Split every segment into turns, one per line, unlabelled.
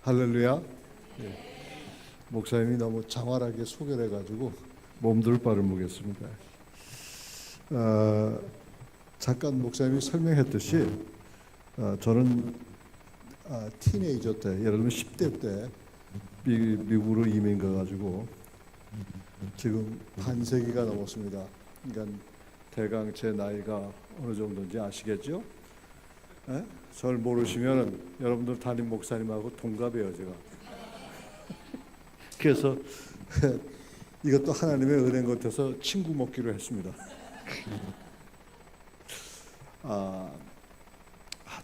할렐루야. 예. 목사님이 너무 장활하게 소개를 해가지고 몸둘 바를 보겠습니다. 잠깐 목사님이 설명했듯이 저는 티네이저 때, 예를 들면 10대 때 미국으로 이민 가가지고 지금 반세기가 넘었습니다. 그러니까 대강 제 나이가 어느 정도인지 아시겠죠? 에? 저를 모르시면 여러분들 담임 목사님하고 동갑이에요, 제가. 그래서 이것도 하나님의 은혜인 것 같아서 친구 먹기로 했습니다.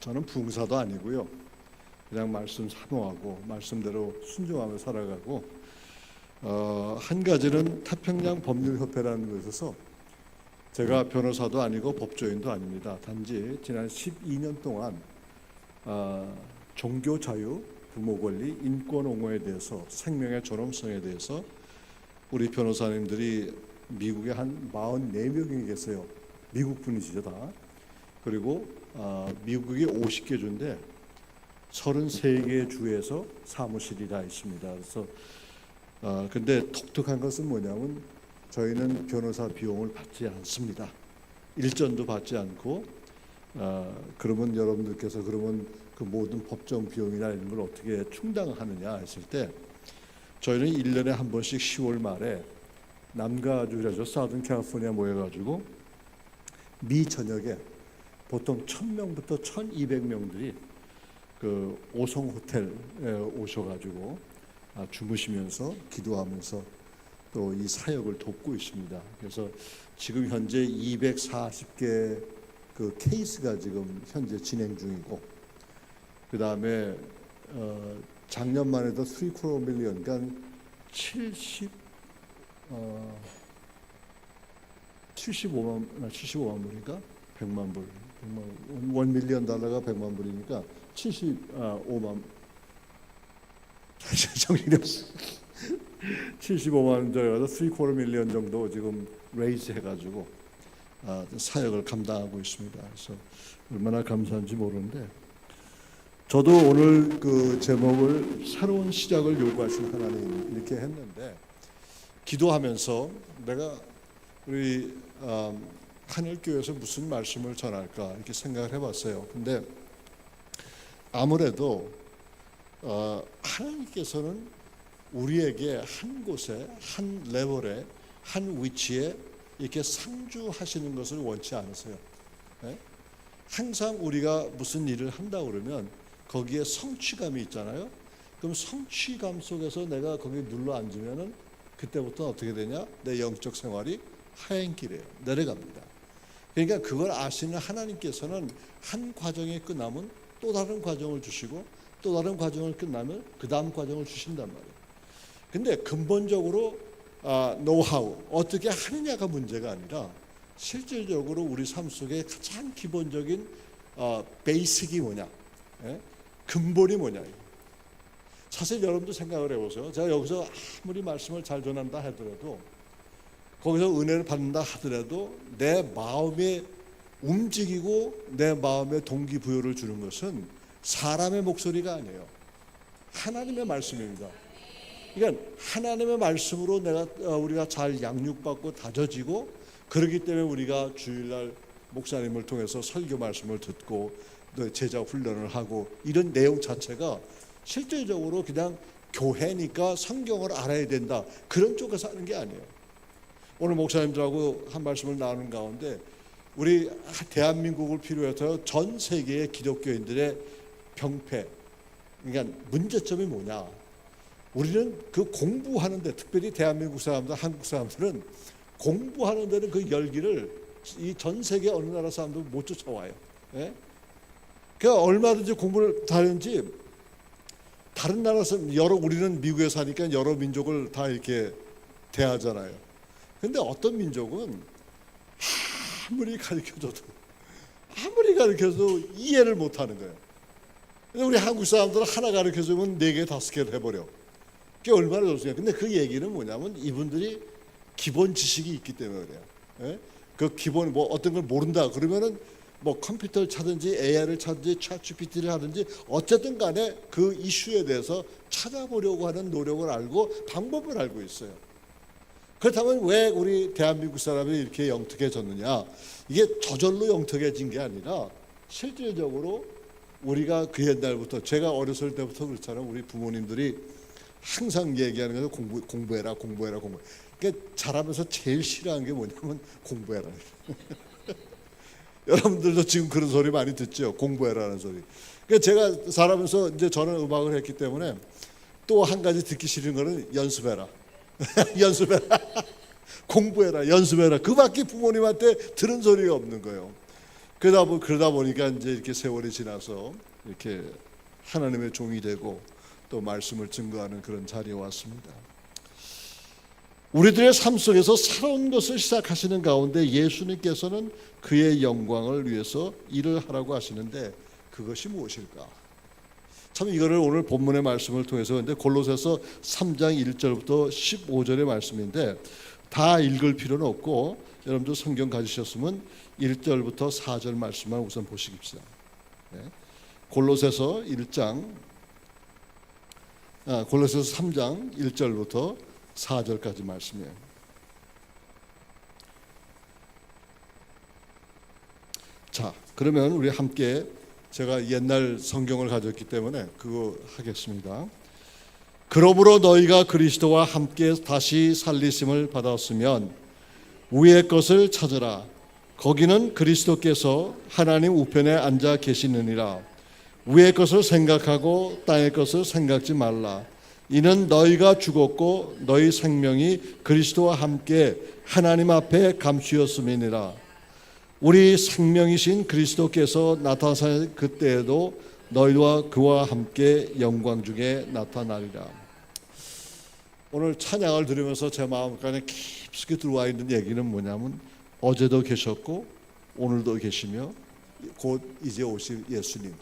저는 부흥사도 아니고요. 그냥 말씀 사모하고 말씀대로 순종하며 살아가고 한 가지는 태평양 법률협회라는 곳에서 제가 변호사도 아니고 법조인도 아닙니다. 단지 지난 12년 동안 종교 자유, 부모 권리, 인권 옹호에 대해서, 생명의 존엄성에 대해서 우리 변호사님들이 미국에 한 44명이 계세요. 미국 분이시죠 다. 그리고 미국이 50개 주인데 33개 주에서 사무실이 다 있습니다. 그래서 근데 독특한 것은 뭐냐면 저희는 변호사 비용을 받지 않습니다. 일전도 받지 않고 그러면 여러분들께서 그러면 그 모든 법정 비용이나 이런 걸 어떻게 충당하느냐 했을 때 저희는 1년에 한 번씩 10월 말에 남가주라죠. 사우던 캘리포니아 모여가지고 미 전역에 보통 1000명부터 1200명들이 그 오성 호텔에 오셔가지고 주무시면서 기도하면서 또 이 사역을 돕고 있습니다. 그래서 지금 현재 240개 그 케이스가 지금 현재 진행 중이고, 그 다음에 작년만 해도 3 밀리언, 그러니까 75만 불인가? 100만 불, 1 밀리언 달러가 100만 불이니까 75만 정신이 없어. 75만 정도, 3 밀리언 정도 지금 레이즈 해가지고 사역을 감당하고 있습니다. 그래서 얼마나 감사한지 모르는데, 저도 오늘 그 제목을 새로운 시작을 요구하신 하나님 이렇게 했는데, 기도하면서 내가 우리 한일교회에서 무슨 말씀을 전할까 이렇게 생각을 해봤어요. 근데 아무래도 하나님께서는 우리에게 한 곳에, 한 레벨에, 한 위치에 이렇게 상주하시는 것을 원치 않으세요. 네? 항상 우리가 무슨 일을 한다 그러면 거기에 성취감이 있잖아요. 그럼 성취감 속에서 내가 거기에 눌러 앉으면은 그때부터 어떻게 되냐? 내 영적 생활이 하행길이에요. 내려갑니다. 그러니까 그걸 아시는 하나님께서는 한 과정이 끝나면 또 다른 과정을 주시고, 또 다른 과정을 끝나면 그 다음 과정을 주신단 말이에요. 근데 근본적으로 노하우, 어떻게 하느냐가 문제가 아니라 실질적으로 우리 삶 속에 가장 기본적인 베이직이 뭐냐, 근본이 뭐냐. 사실 여러분도 생각을 해보세요. 제가 여기서 아무리 말씀을 잘 전한다 하더라도, 거기서 은혜를 받는다 하더라도 내 마음에 움직이고 내 마음에 동기부여를 주는 것은 사람의 목소리가 아니에요. 하나님의 말씀입니다. 그러니까 하나님의 말씀으로 우리가 잘 양육받고 다져지고, 그렇기 때문에 우리가 주일날 목사님을 통해서 설교 말씀을 듣고 제자 훈련을 하고, 이런 내용 자체가 실질적으로 그냥 교회니까 성경을 알아야 된다 그런 쪽에서 하는 게 아니에요. 오늘 목사님들하고 한 말씀을 나누는 가운데 우리 대한민국을 필요해서 전 세계의 기독교인들의 병폐, 그러니까 문제점이 뭐냐. 우리는 그 공부하는데, 특별히 대한민국 사람들, 한국 사람들은 공부하는 데는 그 열기를 이 전 세계 어느 나라 사람도 못 쫓아와요. 예? 그러니까 얼마든지 공부를 다른지 다른 나라에서 우리는 미국에 사니까 여러 민족을 다 이렇게 대하잖아요. 근데 어떤 민족은 아무리 가르쳐도 이해를 못 하는 거예요. 근데 우리 한국 사람들은 하나 가르쳐주면 4개, 5개를 해버려. 그게 얼마나 좋습니까? 근데 그 얘기는 뭐냐면 이분들이 기본 지식이 있기 때문에 그래요. 예? 그 기본 어떤 걸 모른다 그러면은 뭐 컴퓨터를 찾든지 AI를 찾든지 챗GPT를 하든지 어쨌든 간에 그 이슈에 대해서 찾아보려고 하는 노력을 알고 방법을 알고 있어요. 그렇다면 왜 우리 대한민국 사람이 이렇게 영특해졌느냐? 이게 저절로 영특해진 게 아니라 실질적으로 우리가 그 옛날부터, 제가 어렸을 때부터 그렇잖아요. 우리 부모님들이 항상 얘기하는 게 공부해라. 그러니까 자라면서 제일 싫어하는 게 뭐냐면 공부해라. 여러분들도 지금 그런 소리 많이 듣죠. 공부해라는 소리. 그러니까 제가 자라면서 이제 저는 음악을 했기 때문에 또 한 가지 듣기 싫은 거는 연습해라. 연습해라. 공부해라. 연습해라. 그밖에 부모님한테 들은 소리가 없는 거예요. 그러다 보니까 이제 이렇게 세월이 지나서 이렇게 하나님의 종이 되고 또 말씀을 증거하는 그런 자리에 왔습니다. 우리들의 삶 속에서 새로운 것을 시작하시는 가운데 예수님께서는 그의 영광을 위해서 일을 하라고 하시는데 그것이 무엇일까? 참 이거를 오늘 본문의 말씀을 통해서 근데 골로새서 3장 1절부터 15절의 말씀인데 다 읽을 필요는 없고 여러분들 성경 가지셨으면 1절부터 4절 말씀만 우선 보시깁시다. 네. 골로새서 3장 1절부터 4절까지 말씀이에요. 자, 그러면 우리 함께 제가 옛날 성경을 가졌기 때문에 그거 하겠습니다. 그러므로 너희가 그리스도와 함께 다시 살리심을 받았으면 위의 것을 찾으라. 거기는 그리스도께서 하나님 우편에 앉아 계시느니라. 위의 것을 생각하고 땅의 것을 생각지 말라. 이는 너희가 죽었고 너희 생명이 그리스도와 함께 하나님 앞에 감추었음이니라. 우리 생명이신 그리스도께서 나타나실 그때에도 너희와 그와 함께 영광 중에 나타나리라. 오늘 찬양을 들으면서 제 마음간에 깊숙이 들어와 있는 얘기는 뭐냐면 어제도 계셨고 오늘도 계시며 곧 이제 오실 예수님.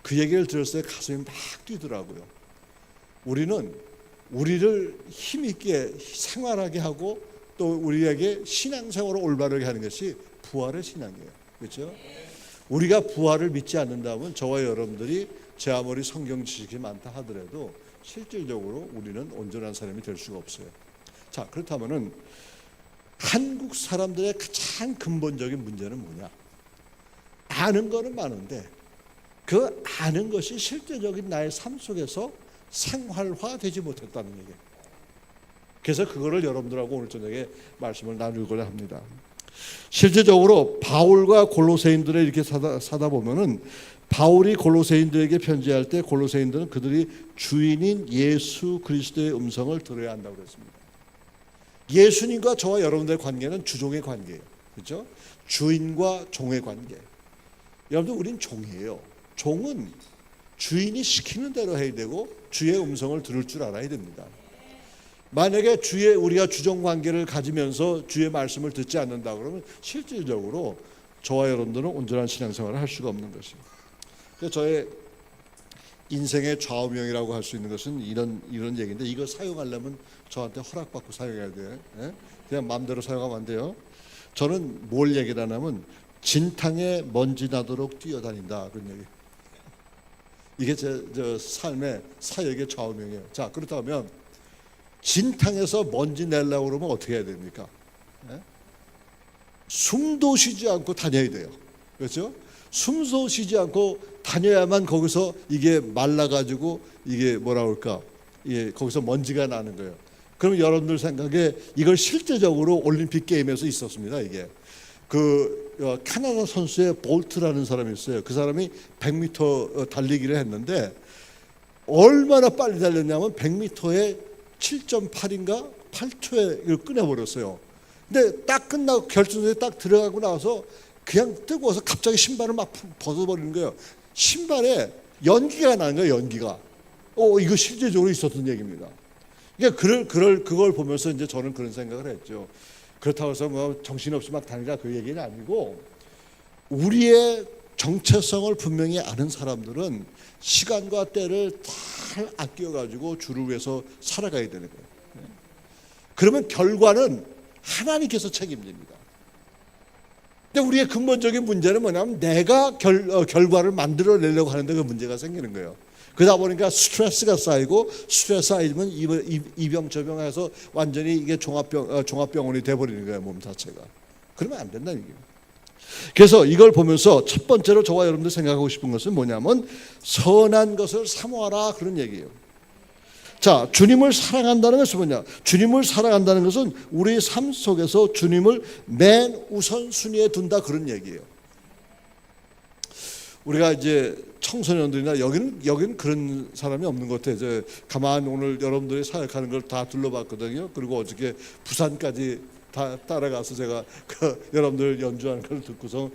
그 얘기를 들었을 때 가슴이 막 뛰더라고요. 우리는 우리를 힘있게 생활하게 하고 또 우리에게 신앙생활을 올바르게 하는 것이 부활의 신앙이에요. 그렇죠? 우리가 부활을 믿지 않는다면 저와 여러분들이 제 아무리 성경 지식이 많다 하더라도 실질적으로 우리는 온전한 사람이 될 수가 없어요. 자, 그렇다면은 한국 사람들의 가장 근본적인 문제는 뭐냐? 아는 거는 많은데 그 아는 것이 실제적인 나의 삶 속에서 생활화되지 못했다는 얘기예요. 그래서 그거를 여러분들하고 오늘 저녁에 말씀을 나누고자 합니다. 실제적으로 바울과 골로새인들을 이렇게 사다 보면은 바울이 골로새인들에게 편지할 때 골로새인들은 그들이 주인인 예수 그리스도의 음성을 들어야 한다고 그랬습니다. 예수님과 저와 여러분들의 관계는 주종의 관계예요. 그렇죠? 주인과 종의 관계. 여러분들 우린 종이에요. 종은 주인이 시키는 대로 해야 되고 주의 음성을 들을 줄 알아야 됩니다. 만약에 우리가 주종 관계를 가지면서 주의 말씀을 듣지 않는다 그러면 실질적으로 저와 여러분들은 온전한 신앙생활을 할 수가 없는 것입니다. 그래서 저의 인생의 좌우명이라고 할 수 있는 것은 이런 얘기인데 이거 사용하려면 저한테 허락받고 사용해야 돼요. 그냥 마음대로 사용하면 안 돼요. 저는 뭘 얘기를 하냐면 진탕에 먼지 나도록 뛰어다닌다 그런 얘기. 이게 제 삶의 사역의 좌우명이에요. 자, 그렇다면 진탕에서 먼지 내려고 그러면 어떻게 해야 됩니까? 숨도 쉬지 않고 다녀야 돼요. 그렇죠? 숨도 쉬지 않고 다녀야만 거기서 이게 말라가지고 이게 뭐라 그럴까? 이게 거기서 먼지가 나는 거예요. 그럼 여러분들 생각에 이걸 실제적으로 올림픽 게임에서 있었습니다. 이게 캐나다 선수의 볼트라는 사람이 있어요. 그 사람이 100m 달리기를 했는데 얼마나 빨리 달렸냐면 100m에 7.8인가 8초에 이걸 꺼내버렸어요. 근데 딱 끝나고 결승전에 딱 들어가고 나서 그냥 뜨거워서 갑자기 신발을 막 벗어버리는 거예요. 신발에 연기가 나는 거예요. 연기가. 이거 실제적으로 있었던 얘기입니다. 그러니까 그걸 보면서 이제 저는 그런 생각을 했죠. 그렇다고 해서 뭐 정신없이 막 다니라 그 얘기는 아니고 우리의 정체성을 분명히 아는 사람들은 시간과 때를 잘 아껴가지고 주를 위해서 살아가야 되는 거예요. 그러면 결과는 하나님께서 책임집니다. 근데 우리의 근본적인 문제는 뭐냐면 내가 결과를 만들어내려고 하는데 그 문제가 생기는 거예요. 그러다 보니까 스트레스가 쌓이고 스트레스 쌓이면 이병저병해서 완전히 이게 종합병원이 돼버리는 거예요, 몸 자체가. 그러면 안 된다는 얘기예요. 그래서 이걸 보면서 첫 번째로 저와 여러분들 생각하고 싶은 것은 뭐냐면 선한 것을 사모하라 그런 얘기예요. 자, 주님을 사랑한다는 것은 뭐냐? 주님을 사랑한다는 것은 우리 삶 속에서 주님을 맨 우선순위에 둔다 그런 얘기예요. 우리가 이제 청소년들이나 여기는 그런 사람이 없는 것 같아요. 이제 가만 오늘 여러분들이 사역하는 걸 다 둘러봤거든요. 그리고 어저께 부산까지 다 따라가서 제가 여러분들 연주하는 걸 듣고서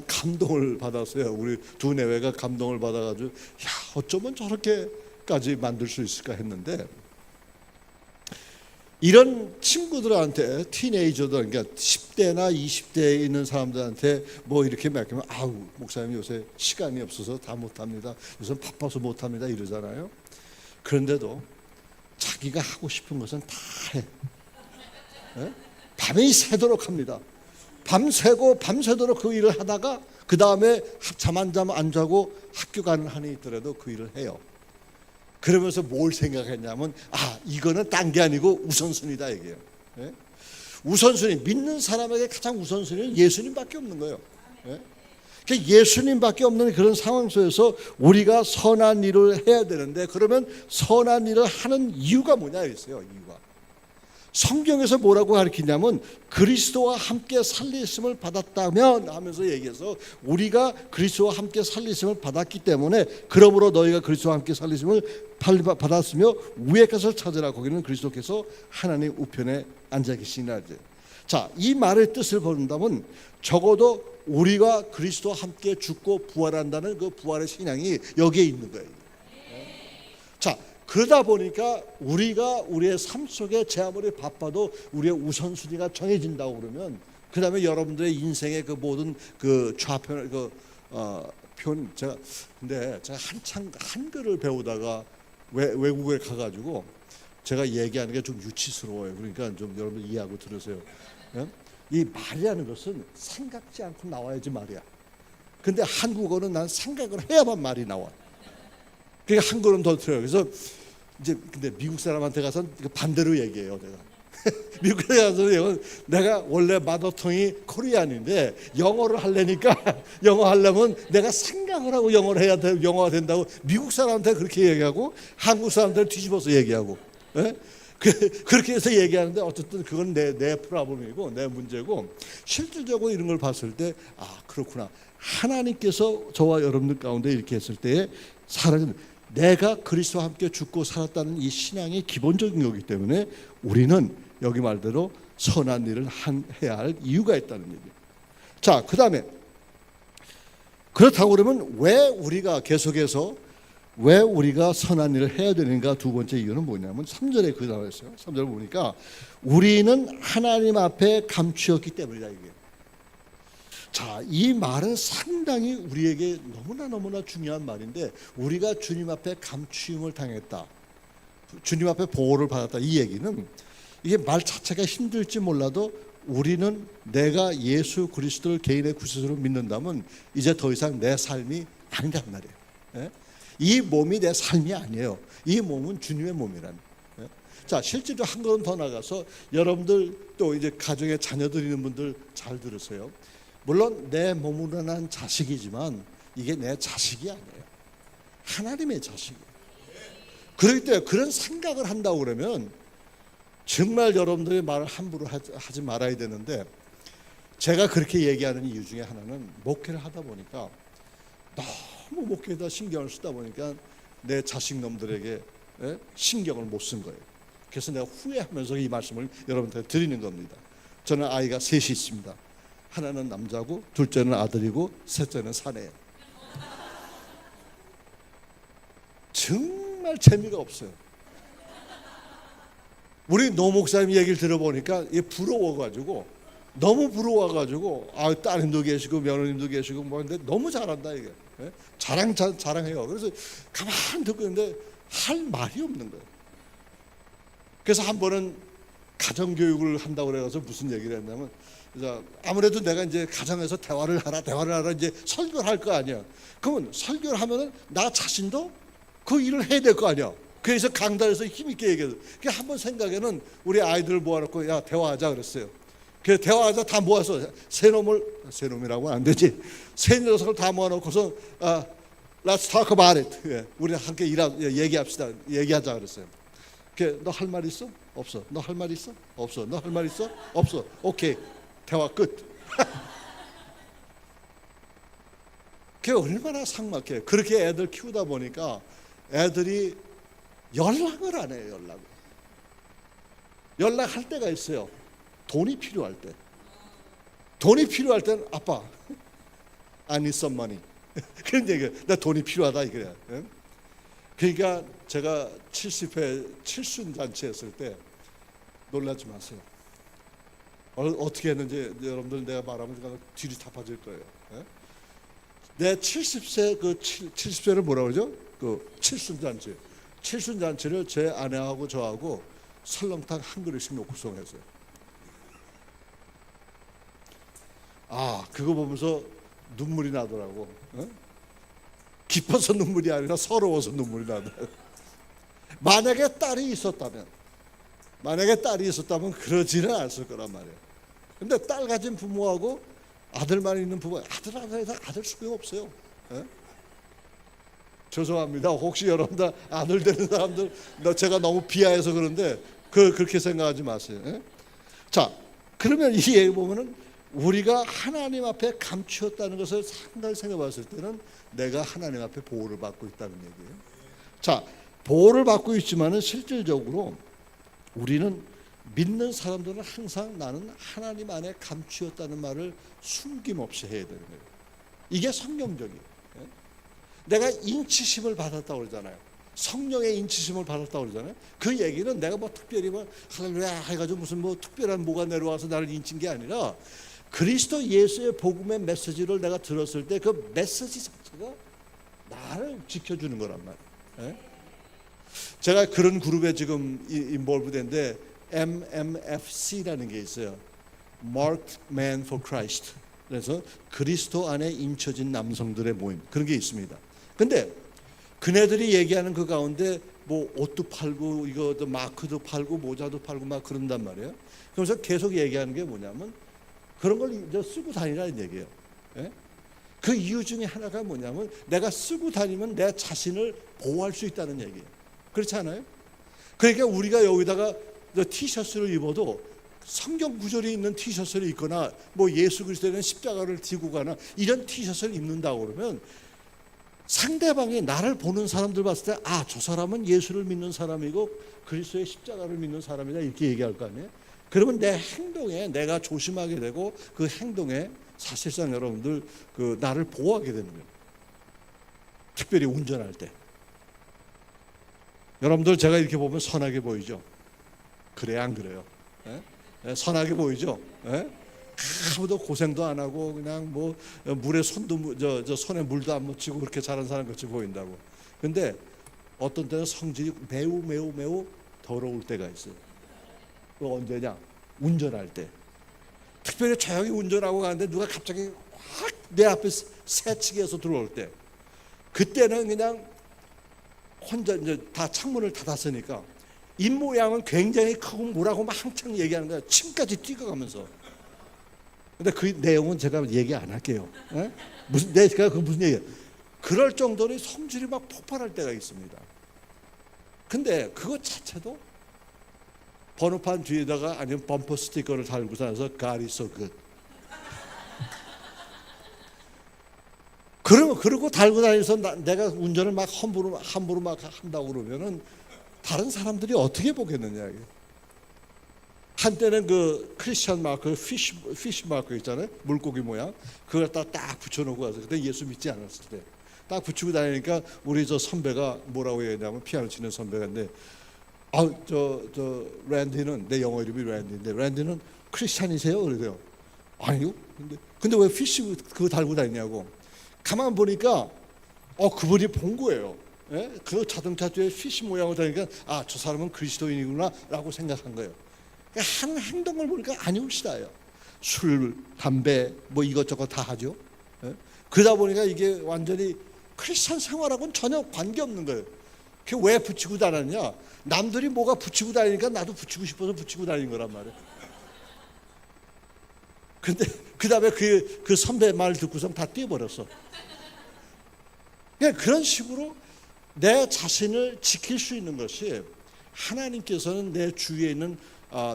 감동을 받았어요. 우리 두 내외가 감동을 받아가지고 야, 어쩌면 저렇게까지 만들 수 있을까 했는데, 이런 친구들한테, 티네이저들, 그러니까 10대나 20대에 있는 사람들한테 뭐 이렇게 맡기면 아우 목사님 요새 시간이 없어서 다 못합니다, 요새 바빠서 못합니다 이러잖아요. 그런데도 자기가 하고 싶은 것은 다 해. 네? 밤이 새도록 합니다. 밤새도록 그 일을 하다가 그 다음에 잠 안 자고 학교 가는 한이 있더라도 그 일을 해요. 그러면서 뭘 생각했냐면 이거는 딴 게 아니고 우선순위다 이게요. 예? 우선순위, 믿는 사람에게 가장 우선순위는 예수님밖에 없는 거예요. 예? 그러니까 예수님밖에 없는 그런 상황 속에서 우리가 선한 일을 해야 되는데, 그러면 선한 일을 하는 이유가 뭐냐 있어요. 이유가 성경에서 뭐라고 가르치냐면 그리스도와 함께 살리심을 받았다면 하면서 얘기해서, 우리가 그리스도와 함께 살리심을 받았기 때문에 그러므로 너희가 그리스도와 함께 살리심을 받았으며 위의 것을 찾으라, 거기는 그리스도께서 하나님 우편에 앉아 계시니라. 자, 이 말의 뜻을 본다면 적어도 우리가 그리스도와 함께 죽고 부활한다는 그 부활의 신앙이 여기에 있는 거예요. 자, 그러다 보니까 우리가 우리의 삶 속에 제 아무리 바빠도 우리의 우선순위가 정해진다고 그러면, 그 다음에 여러분들의 인생의 그 모든 그 좌편을 제가 한창 한글을 배우다가 외국에 가가지고 제가 얘기하는 게 좀 유치스러워요. 그러니까 좀 여러분 이해하고 들으세요. 이 말이라는 것은 생각지 않고 나와야지 말이야. 근데 한국어는 난 생각을 해야만 말이 나와. 그러니까 한글은 더 틀려요. 그래서 이제 근데 미국 사람한테 가서 반대로 얘기해요. 내가 미국에 가서 내가 원래 마더텅이 코리안인데 영어를 하려니까 영어 하려면 내가 생각을 하고 영어를 해야 돼, 영어가 된다고 미국 사람한테 그렇게 얘기하고 한국 사람한테 뒤집어서 얘기하고, 예? 그렇게 해서 얘기하는데 어쨌든 그건 내 프로블럼이고 내 문제고, 실질적으로 이런 걸 봤을 때 그렇구나. 하나님께서 저와 여러분들 가운데 이렇게 했을 때에 내가 그리스도와 함께 죽고 살았다는 이 신앙이 기본적인 거기 때문에 우리는 여기 말대로 선한 일을 해야 할 이유가 있다는 얘기예요. 자, 그 다음에 그렇다고 그러면 왜 우리가 계속해서 왜 우리가 선한 일을 해야 되는가? 두 번째 이유는 뭐냐면 3절에 그 나와있어요. 3절을 보니까 우리는 하나님 앞에 감추었기 때문이다 이게. 자, 이 말은 상당히 우리에게 너무나 중요한 말인데, 우리가 주님 앞에 감추임을 당했다, 주님 앞에 보호를 받았다, 이 얘기는 이게 말 자체가 힘들지 몰라도 우리는 내가 예수 그리스도를 개인의 구세주로 믿는다면 이제 더 이상 내 삶이 아니란 말이에요. 예? 이 몸이 내 삶이 아니에요. 이 몸은 주님의 몸이란. 예? 자, 실제로 한 걸음 더 나가서 여러분들 또 이제 가정에 자녀들 있는 분들 잘 들으세요. 물론 내 몸으로 난 자식이지만 이게 내 자식이 아니에요. 하나님의 자식이에요. 그렇기 때문에 그런 생각을 한다고 그러면 정말 여러분들의 말을 함부로 하지 말아야 되는데, 제가 그렇게 얘기하는 이유 중에 하나는 목회를 하다 보니까 너무 목회에다 신경을 쓰다 보니까 내 자식 놈들에게 신경을 못 쓴 거예요. 그래서 내가 후회하면서 이 말씀을 여러분한테 드리는 겁니다. 저는 아이가 셋이 있습니다. 하나는 남자고, 둘째는 아들이고, 셋째는 사내예요. 정말 재미가 없어요. 우리 노 목사님 얘기를 들어보니까 부러워가지고, 너무 부러워가지고, 따님도 계시고 며느님도 계시고 뭐 근데 너무 잘한다 이게. 자랑해요. 그래서 가만 듣고 있는데 할 말이 없는 거예요. 그래서 한 번은 가정교육을 한다고 그래서 무슨 얘기를 했냐면, 아무래도 내가 이제 가정에서 대화를 하라 이제 설교를 할 거 아니야. 그러면 설교를 하면은 나 자신도 그 일을 해야 될 거 아니야. 그래서 강단에서 힘있게 얘기해서 한번 생각에는 우리 아이들을 모아놓고 야 대화하자 그랬어요. 그 대화하자 다 모아서 세놈이라고 안 되지. 세 녀석을 다 모아놓고서 Let's talk about it. 예, 우리 함께 얘기합시다. 얘기하자 그랬어요. 너 할 말 있어? 없어. 너 할 말 있어? 없어. 너 할 말 있어? 없어. 오케이. 대화 끝. 그게 얼마나 삭막해. 그렇게 애들 키우다 보니까 애들이 연락을 안 해요. 연락할 때가 있어요. 돈이 필요할 때. 돈이 필요할 때는 아빠 I need some money. 그런 얘기야. 나 돈이 필요하다 이거야. 그러니까 제가 70회 칠순잔치 했을 때 놀라지 마세요. 어떻게 했는지 여러분들 내가 말하면 뒤로 다 빠질 거예요. 내 70세 70세를 뭐라 그러죠? 그 칠순잔치를 제 아내하고 저하고 설렁탕 한 그릇씩 놓고 송했어요. 그거 보면서 눈물이 나더라고. 기뻐서 눈물이 아니라 서러워서 눈물이 나더라고. 만약에 딸이 있었다면 그러지는 않았을 거란 말이에요. 근데 딸 가진 부모하고 아들만 있는 부모, 아들 소용없어요. 죄송합니다. 혹시 여러분들 아들 되는 사람들 제가 너무 비하해서 그런데 그렇게 생각하지 마세요. 자, 그러면 이 얘기 보면은 우리가 하나님 앞에 감추었다는 것을 상당히 생각해봤을 때는 내가 하나님 앞에 보호를 받고 있다는 얘기예요. 자, 보호를 받고 있지만은 실질적으로 우리는 믿는 사람들은 항상 나는 하나님 안에 감추었다는 말을 숨김없이 해야 되는 거예요. 이게 성경적이에요. 내가 인치심을 받았다고 그러잖아요. 성령의 인치심을 받았다고 그러잖아요. 그 얘기는 내가 뭐 특별히 할렐루야 해가지고 무슨 특별한 뭐가 내려와서 나를 인친 게 아니라 그리스도 예수의 복음의 메시지를 내가 들었을 때 그 메시지 자체가 나를 지켜주는 거란 말이에요. 제가 그런 그룹에 지금 인볼브된데 MMFC라는 게 있어요. Marked Men for Christ. 그래서 그리스도 안에 인쳐진 남성들의 모임, 그런 게 있습니다. 근데 그네들이 얘기하는 그 가운데 옷도 팔고 이거 마크도 팔고 모자도 팔고 막 그런단 말이에요. 그래서 계속 얘기하는 게 뭐냐면 그런 걸 쓰고 다니라는 얘기예요. 그 이유 중에 하나가 뭐냐면 내가 쓰고 다니면 내 자신을 보호할 수 있다는 얘기예요. 그렇지 않아요? 그러니까 우리가 여기다가 티셔츠를 입어도 성경 구절이 있는 티셔츠를 입거나 예수 그리스도는 십자가를 지고 가나 이런 티셔츠를 입는다고 그러면 상대방이 나를 보는 사람들 봤을 때 저 사람은 예수를 믿는 사람이고 그리스도의 십자가를 믿는 사람이다 이렇게 얘기할 거 아니에요. 그러면 내 행동에 내가 조심하게 되고 그 행동에 사실상 여러분들 나를 보호하게 되는 거예요. 특별히 운전할 때 여러분들 제가 이렇게 보면 선하게 보이죠? 그래야 안 그래요? 선하게 보이죠? 아무도 고생도 안 하고 그냥 물에 손도 손에 물도 안 묻히고 그렇게 잘한 사람 같이 보인다고. 근데 어떤 때는 성질이 매우 더러울 때가 있어요. 언제냐? 운전할 때. 특별히 조용히 운전하고 가는데 누가 갑자기 확 내 앞에 새치기 해서 들어올 때, 그때는 그냥 혼자 이제 다 창문을 닫았으니까 입 모양은 굉장히 크고 뭐라고 막 한창 얘기하는 거야. 침까지 뛰어가면서. 근데 그 내용은 제가 얘기 안 할게요. 내가 무슨 얘기야? 그럴 정도로 성질이 막 폭발할 때가 있습니다. 근데 그것 자체도 번호판 뒤에다가 아니면 범퍼 스티커를 달고 나서 God is so good. 그러고 달고 다니면서 내가 운전을 막 함부로 막 한다고 그러면은 다른 사람들이 어떻게 보겠느냐. 한때는 그 크리스천 마크, 피쉬 마크 있잖아요. 물고기 모양. 그걸 딱 붙여놓고 와서 그때 예수 믿지 않았을 때 딱 붙이고 다니니까 우리 저 선배가 뭐라고 얘기하냐면 피아노 치는 선배가인데 저 랜디는 내 영어 이름이 랜디인데 랜디는 크리스찬이세요? 그러세요. 아니요. 근데 왜 피쉬 그거 달고 다니냐고. 가만 보니까 그분이 본 거예요. 그 자동차 뒤에 피쉬 모양으로 다니까 저 사람은 그리스도인이구나 라고 생각한 거예요. 한 행동을 보니까 아니오시다요. 술, 담배 뭐 이것저것 다 하죠. 예? 그러다 보니까 이게 완전히 크리스찬 생활하고는 전혀 관계없는 거예요. 그게 왜 붙이고 다녔냐? 남들이 뭐가 붙이고 다니니까 나도 붙이고 싶어서 붙이고 다니는 거란 말이에요. 근데 그 다음에 그 선배 말 듣고서 다 뛰어버렸어. 그런 식으로 내 자신을 지킬 수 있는 것이 하나님께서는 내 주위에 있는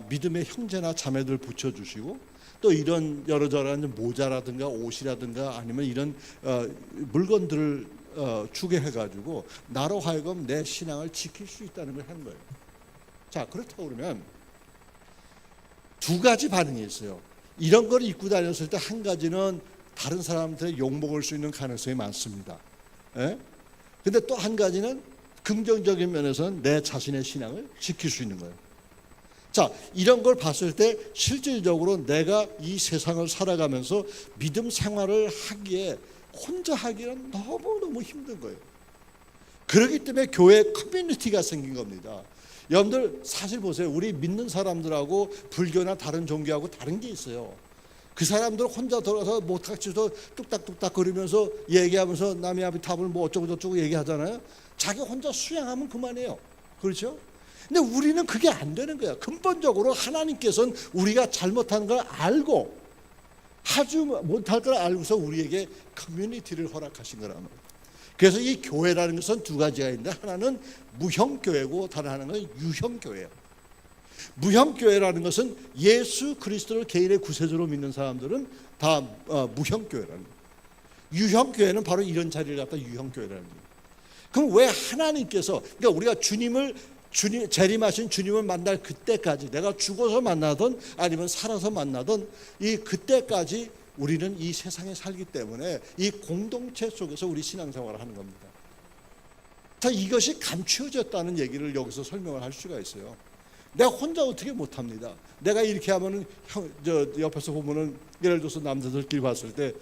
믿음의 형제나 자매들 붙여주시고 또 이런 여러저러한 모자라든가 옷이라든가 아니면 이런 물건들을 주게 해가지고 나로 하여금 내 신앙을 지킬 수 있다는 걸 한 거예요. 자, 그렇다고 그러면 두 가지 반응이 있어요. 이런 걸 입고 다녔을 때 한 가지는 다른 사람한테 욕먹을 수 있는 가능성이 많습니다. 근데 또 한 가지는 긍정적인 면에서는 내 자신의 신앙을 지킬 수 있는 거예요. 자, 이런 걸 봤을 때 실질적으로 내가 이 세상을 살아가면서 믿음 생활을 하기에 혼자 하기는 너무너무 힘든 거예요. 그렇기 때문에 교회 커뮤니티가 생긴 겁니다. 여러분들 사실 보세요. 우리 믿는 사람들하고 불교나 다른 종교하고 다른 게 있어요. 그 사람들 혼자 돌아서 못각지도 뚝딱뚝딱 거리면서 얘기하면서 남의 아비탑을 뭐 어쩌고 저쩌고 얘기하잖아요. 자기 혼자 수양하면 그만해요. 그렇죠? 근데 우리는 그게 안 되는 거야. 근본적으로 하나님께서는 우리가 잘못한 걸 알고 하지 못할 걸 알고서 우리에게 커뮤니티를 허락하신 거란 말이에요. 그래서 이 교회라는 것은 두 가지가 있는데 하나는 무형교회고 다른 하나는 유형교회예요. 무형교회라는 것은 예수 그리스도를 개인의 구세주로 믿는 사람들은 다 무형교회라는 거예요. 유형교회는 바로 이런 자리를 갖다 유형교회라는 거예요. 그럼 왜 하나님께서 그러니까 우리가 재림하신 주님을 만날 그때까지 내가 죽어서 만나든 아니면 살아서 만나든 이 그때까지 우리는 이 세상에 살기 때문에 이 공동체 속에서 우리 신앙생활을 하는 겁니다. 자, 이것이 감추어졌다는 얘기를 여기서 설명을 할 수가 있어요. 내가 혼자 어떻게 못합니다. 내가 이렇게 하면은 옆에서 보면은 예를 들어서 남자들끼리 봤을 때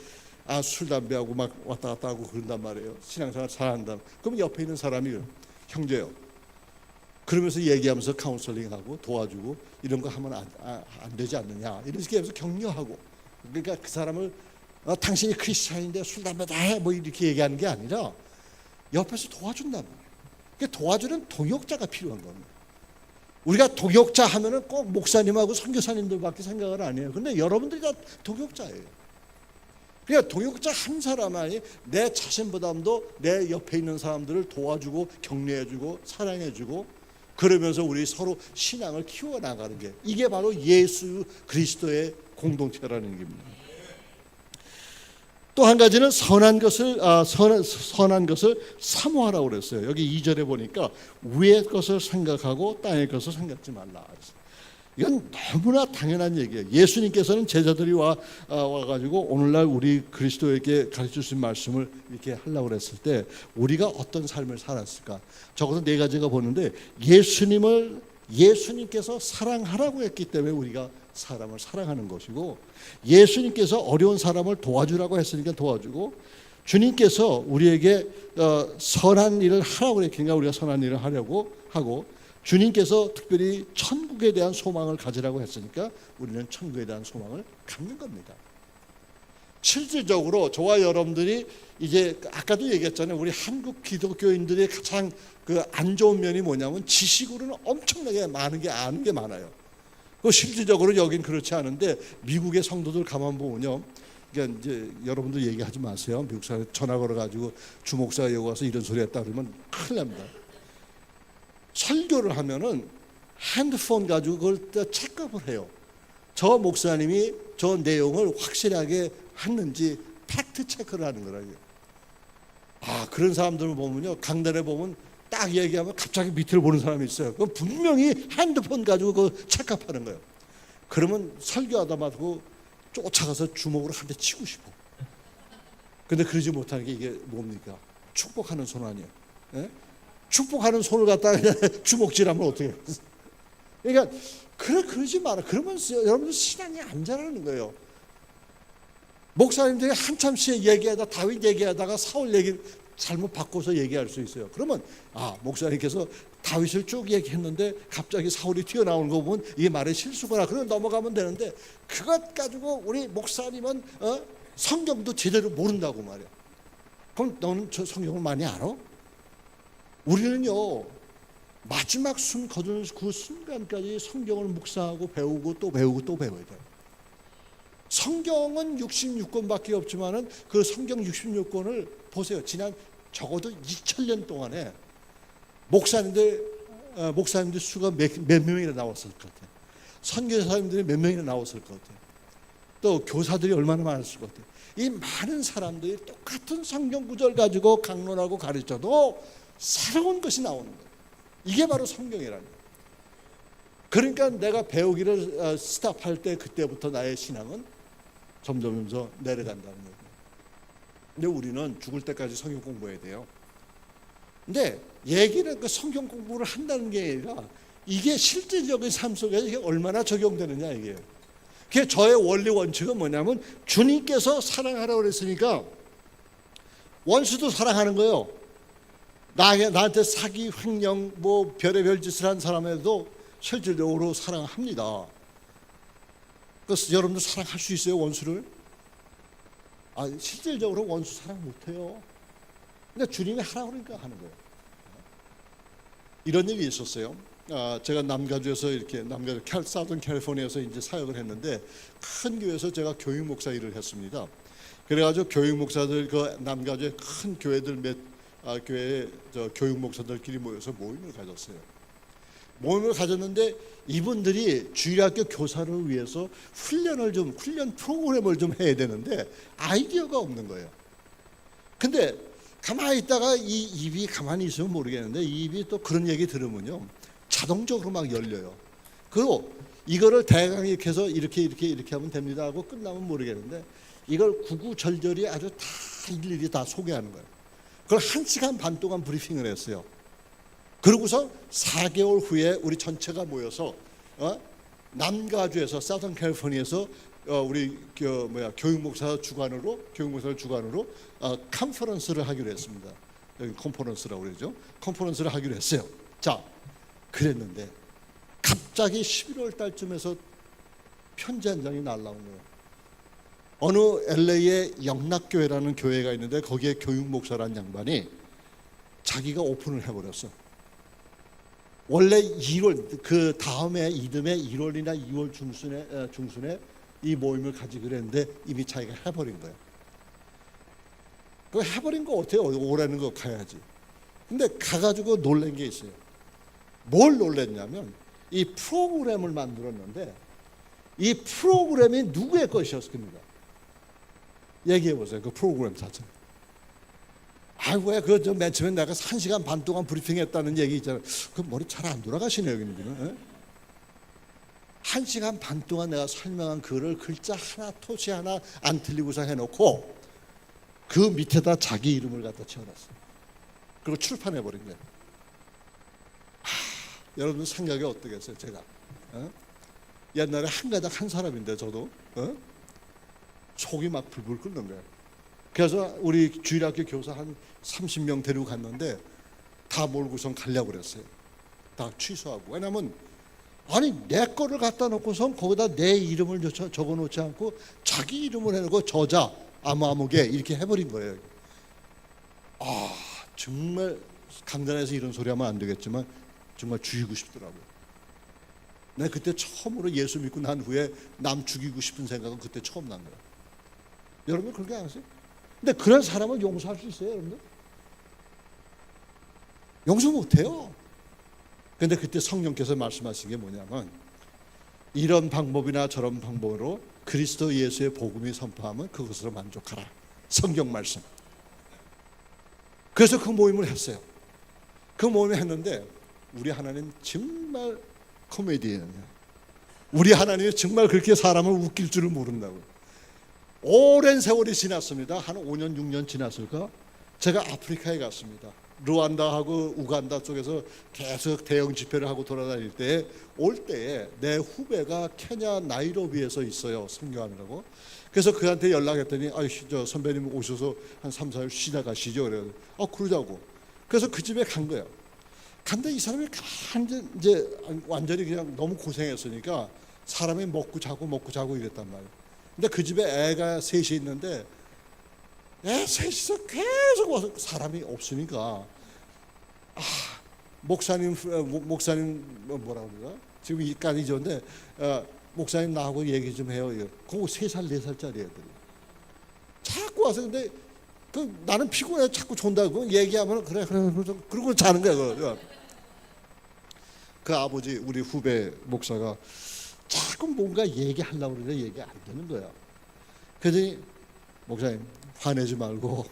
술 담배하고 막 왔다 갔다 하고 그런단 말이에요. 신앙생활 잘한다. 그럼 옆에 있는 사람이 형제요. 그러면서 얘기하면서 카운슬링하고 도와주고 이런 거 하면 안 되지 않느냐. 이런 식으로 해서 격려하고 그러니까 그 사람을 당신이 크리스찬인데 술 담배 다 해 뭐 이렇게 얘기하는 게 아니라 옆에서 도와준단 말이에요. 그러니까 도와주는 동역자가 필요한 겁니다. 우리가 동역자 하면은 꼭 목사님하고 선교사님들밖에 생각을 안 해요. 근데 여러분들이 다 동역자예요. 그러니까 동역자 한 사람이 내 자신보다도 내 옆에 있는 사람들을 도와주고 격려해주고 사랑해주고 그러면서 우리 서로 신앙을 키워나가는 게 이게 바로 예수 그리스도의 공동체라는 얘기입니다. 또 한 가지는 선한 것을 사모하라고 그랬어요. 여기 2절에 보니까 위의 것을 생각하고 땅의 것을 생각지 말라. 이건 너무나 당연한 얘기예요. 예수님께서는 제자들이 와가지고 오늘날 우리 그리스도에게 가르쳐 주신 말씀을 이렇게 하려고 했을 때 우리가 어떤 삶을 살았을까? 적어도 네 가지가 보는데 예수님께서 사랑하라고 했기 때문에 우리가 사람을 사랑하는 것이고 예수님께서 어려운 사람을 도와주라고 했으니까 도와주고 주님께서 우리에게 선한 일을 하라고 했으니까 우리가 선한 일을 하려고 하고 주님께서 특별히 천국에 대한 소망을 가지라고 했으니까 우리는 천국에 대한 소망을 갖는 겁니다. 실질적으로 저와 여러분들이 이제 아까도 얘기했잖아요. 우리 한국 기독교인들의 가장 안 좋은 면이 뭐냐면 지식으로는 엄청나게 많은 게 아는 게 많아요. 실질적으로 여긴 그렇지 않은데 미국의 성도들 가만 보면요. 그러니까 이제 여러분들 얘기하지 마세요. 미국 사람 전화 걸어가지고 주목사가 여기 와서 이런 소리 했다 그러면 큰일 납니다. 설교를 하면은 핸드폰 가지고 그걸 체크업을 해요. 저 목사님이 저 내용을 확실하게 했는지 팩트 체크를 하는 거라고요. 그런 사람들을 보면요. 강단에 보면 딱 얘기하면 갑자기 밑을 보는 사람이 있어요. 그럼 분명히 핸드폰 가지고 그 체크업하는 거예요. 그러면 설교하다 말고 쫓아가서 주먹으로 한 대 치고 싶어. 근데 그러지 못하는 게 이게 뭡니까? 축복하는 손 아니에요. 예? 축복하는 손을 갖다가 주먹질하면 어떻게 해요? 그러니까 그러지 마라. 그러면 여러분들 신앙이 안 자라는 거예요. 목사님들이 한참씩 얘기하다 다윗 얘기하다가 사울 얘기 잘못 바꿔서 얘기할 수 있어요. 그러면 목사님께서 다윗을 쭉 얘기했는데 갑자기 사울이 튀어나오는 거 보면 이게 말의 실수구나. 그럼 넘어가면 되는데 그것 가지고 우리 목사님은 성경도 제대로 모른다고 말이야. 그럼 너는 저 성경을 많이 알아? 우리는요 마지막 숨 거두는 그 순간까지 성경을 묵상하고 배우고 또 배우고 또 배워야 돼요. 성경은 66권밖에 없지만은 그 성경 66권을 보세요. 지난 적어도 2000년 동안에 목사님들 수가 몇 명이나 나왔을 것 같아요. 선교사님들이 몇 명이나 나왔을 것 같아요. 또 교사들이 얼마나 많았을 것 같아요. 이 많은 사람들이 똑같은 성경 구절 가지고 강론하고 가르쳐도 새로운 것이 나오는 거예요. 이게 바로 성경이라는 거예요. 그러니까 내가 배우기를 스탑할 때 그때부터 나의 신앙은 점점 내려간다는 거예요. 근데 우리는 죽을 때까지 성경 공부해야 돼요. 근데 얘기는 그 성경 공부를 한다는 게 아니라 이게 실제적인 삶 속에서 이게 얼마나 적용되느냐 이게요. 그게 저의 원리 원칙은 뭐냐면 주님께서 사랑하라고 그랬으니까 원수도 사랑하는 거예요. 나한테 사기, 횡령, 별의별 짓을 한 사람에도 실질적으로 사랑합니다. 그래서 여러분들 사랑할 수 있어요, 원수를? 실질적으로 원수 사랑 못해요. 근데 주님이 하라고 그러니까 하는 거예요. 이런 일이 있었어요. 제가 남가주에서 사우던 캘리포니아에서 이제 사역을 했는데 큰 교회에서 제가 교육 목사 일을 했습니다. 그래가지고 교육 목사들 그 남가주의 큰 교회들 교회 교육 목사들끼리 모여서 모임을 가졌어요. 모임을 가졌는데 이분들이 주일학교 교사를 위해서 훈련 프로그램을 좀 해야 되는데 아이디어가 없는 거예요. 근데 가만히 있다가 이 입이 가만히 있으면 모르겠는데 이 입이 또 그런 얘기 들으면요 자동적으로 막 열려요. 그리고 이거를 대강 이렇게 해서 이렇게 하면 됩니다 하고 끝나면 모르겠는데 이걸 구구절절히 아주 다 일일이 다 소개하는 거예요. 그걸 1시간 반 동안 브리핑을 했어요. 그러고서 4개월 후에 우리 전체가 모여서 남가주에서 사우던 캘리포니아에서 우리 교육 목사를 주관으로 컨퍼런스를 하기로 했습니다. 여기 컨퍼런스라고 그러죠. 컨퍼런스를 하기로 했어요. 자, 그랬는데 갑자기 11월 달쯤에서 편지 한 장이 날라온 거예요. 어느 LA의 영락교회라는 교회가 있는데 거기에 교육 목사라는 양반이 자기가 오픈을 해버렸어. 원래 2월 그 다음에 이듬해 1월이나 2월 중순에 이 모임을 가지기로 했는데 이미 자기가 해버린 거예요. 그 해버린 거 어때요? 오라는 거 가야지. 근데 가가지고 놀란 게 있어요. 뭘 놀랐냐면 이 프로그램을 만들었는데 이 프로그램이 누구의 것이었습니까? 얘기해 보세요. 그 프로그램 자체. 왜 맨 처음에 내가 1시간 반 동안 브리핑했다는 얘기 있잖아요. 그 머리 잘 안 돌아가시네요, 여기는. 1시간 반 동안 내가 설명한 글을 글자 하나 토시 하나 안 틀리고서 해놓고 그 밑에다 자기 이름을 갖다 채워놨어요. 그리고 출판해버린 거예요. 여러분 생각이 어떠겠어요? 제가 옛날에 한 가닥 한 사람인데 저도 속이 막 불불 끓는 거예요. 그래서 우리 주일학교 교사 한 30명 데리고 갔는데 다 몰고선 가려고 그랬어요. 다 취소하고. 왜냐면 내 거를 갖다 놓고선 거기다 내 이름을 적어놓지 않고 자기 이름을 해놓고 저자 아무개 이렇게 해버린 거예요. 정말 강단에서 이런 소리 하면 안 되겠지만 정말 죽이고 싶더라고요. 내가 그때 처음으로 예수 믿고 난 후에 남 죽이고 싶은 생각은 그때 처음 난 거예요. 여러분 그렇게 안 하세요? 근데 그런 사람은 용서할 수 있어요, 여러분들? 용서 못해요. 근데 그때 성령께서 말씀하신 게 뭐냐면 이런 방법이나 저런 방법으로 그리스도 예수의 복음이 선포하면 그것으로 만족하라. 성경 말씀. 그래서 그 모임을 했어요. 그 모임을 했는데 우리 하나님 정말 코미디언이에요. 우리 하나님이 정말 그렇게 사람을 웃길 줄을 모른다고요. 오랜 세월이 지났습니다. 한 5년 6년 지났을까? 제가 아프리카에 갔습니다. 루안다하고 우간다 쪽에서 계속 대형 집회를 하고 돌아다닐 때 올 때에 내 후배가 케냐 나이로비에서 있어요. 선교하느라고. 그래서 그한테 연락했더니 저 선배님 오셔서 한 3, 4일 쉬다 가시죠. 그래요. 그러자고. 그래서 그 집에 간 거예요. 근데 이 사람이 이제 완전히 그냥 너무 고생했으니까 사람이 먹고 자고 이랬단 말이에요. 근데 그 집에 애가 셋이 있는데 애 셋이서 계속 와서 사람이 없으니까 목사님 뭐라고 그러나? 지금 이까지 줬는데 목사님 나하고 얘기 좀 해요. 그거 3살 4살짜리 애들 자꾸 와서 근데 나는 피곤해 자꾸 존다고 얘기하면 그래 그러고 자는 거야. 그 아버지 우리 후배 목사가 자꾸 뭔가 얘기하려고 그러는데 얘기 안 되는 거야. 그랬더니 목사님 화내지 말고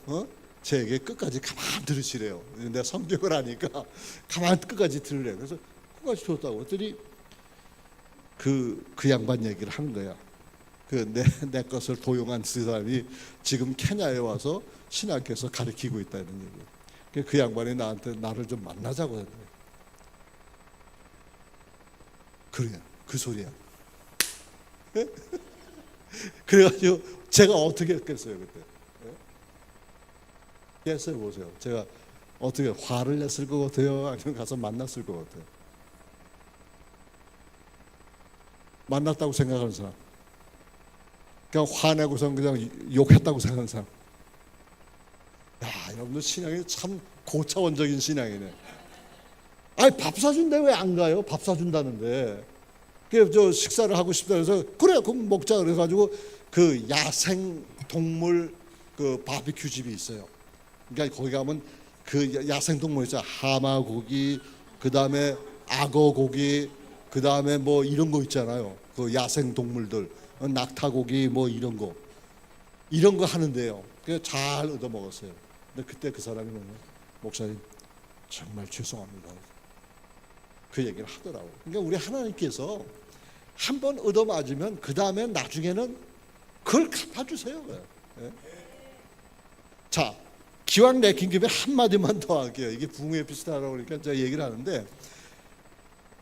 제 얘기 끝까지 가만 들으시래요. 내가 성경을 아니까 가만 끝까지 들으래요. 그래서 끝까지 줬다고 그랬더니 그 양반 얘기를 하는 거야. 내 것을 도용한 그 사람이 지금 케냐에 와서 신학교에서 가르치고 있다는 얘기예요. 그 양반이 나를 좀 만나자고 했는데 그래 그 소리야. 그래가지고 제가 어떻게 했겠어요 그때? 했어요 보세요. 제가 어떻게 화를 냈을 것 같아요? 아니면 가서 만났을 것 같아요? 만났다고 생각하는 사람, 그냥 화내고선 그냥 욕했다고 생각하는 사람. 여러분들 신앙이 참 고차원적인 신앙이네. 밥 사준대 왜 안 가요? 밥 사준다는데. 저 식사를 하고 싶다 해서 그래 그럼 먹자 그래가지고 그 야생 동물 그 바비큐 집이 있어요. 그러니까 거기 가면 그 야생 동물 있잖아. 하마 고기, 그 다음에 악어 고기, 그 다음에 뭐 이런 거 있잖아요. 그 야생 동물들, 낙타 고기 뭐 이런 거 하는데요. 그래서 잘 얻어 먹었어요. 근데 그때 그 사람이 목사님 정말 죄송합니다. 그 얘기를 하더라고. 그러니까 우리 하나님께서 한번 얻어맞으면 그 다음에 나중에는 그걸 갚아주세요. 자, 기왕 내킨 김에 한마디만 더 할게요. 이게 부흥 에피스타라고 그러니까 제가 얘기를 하는데,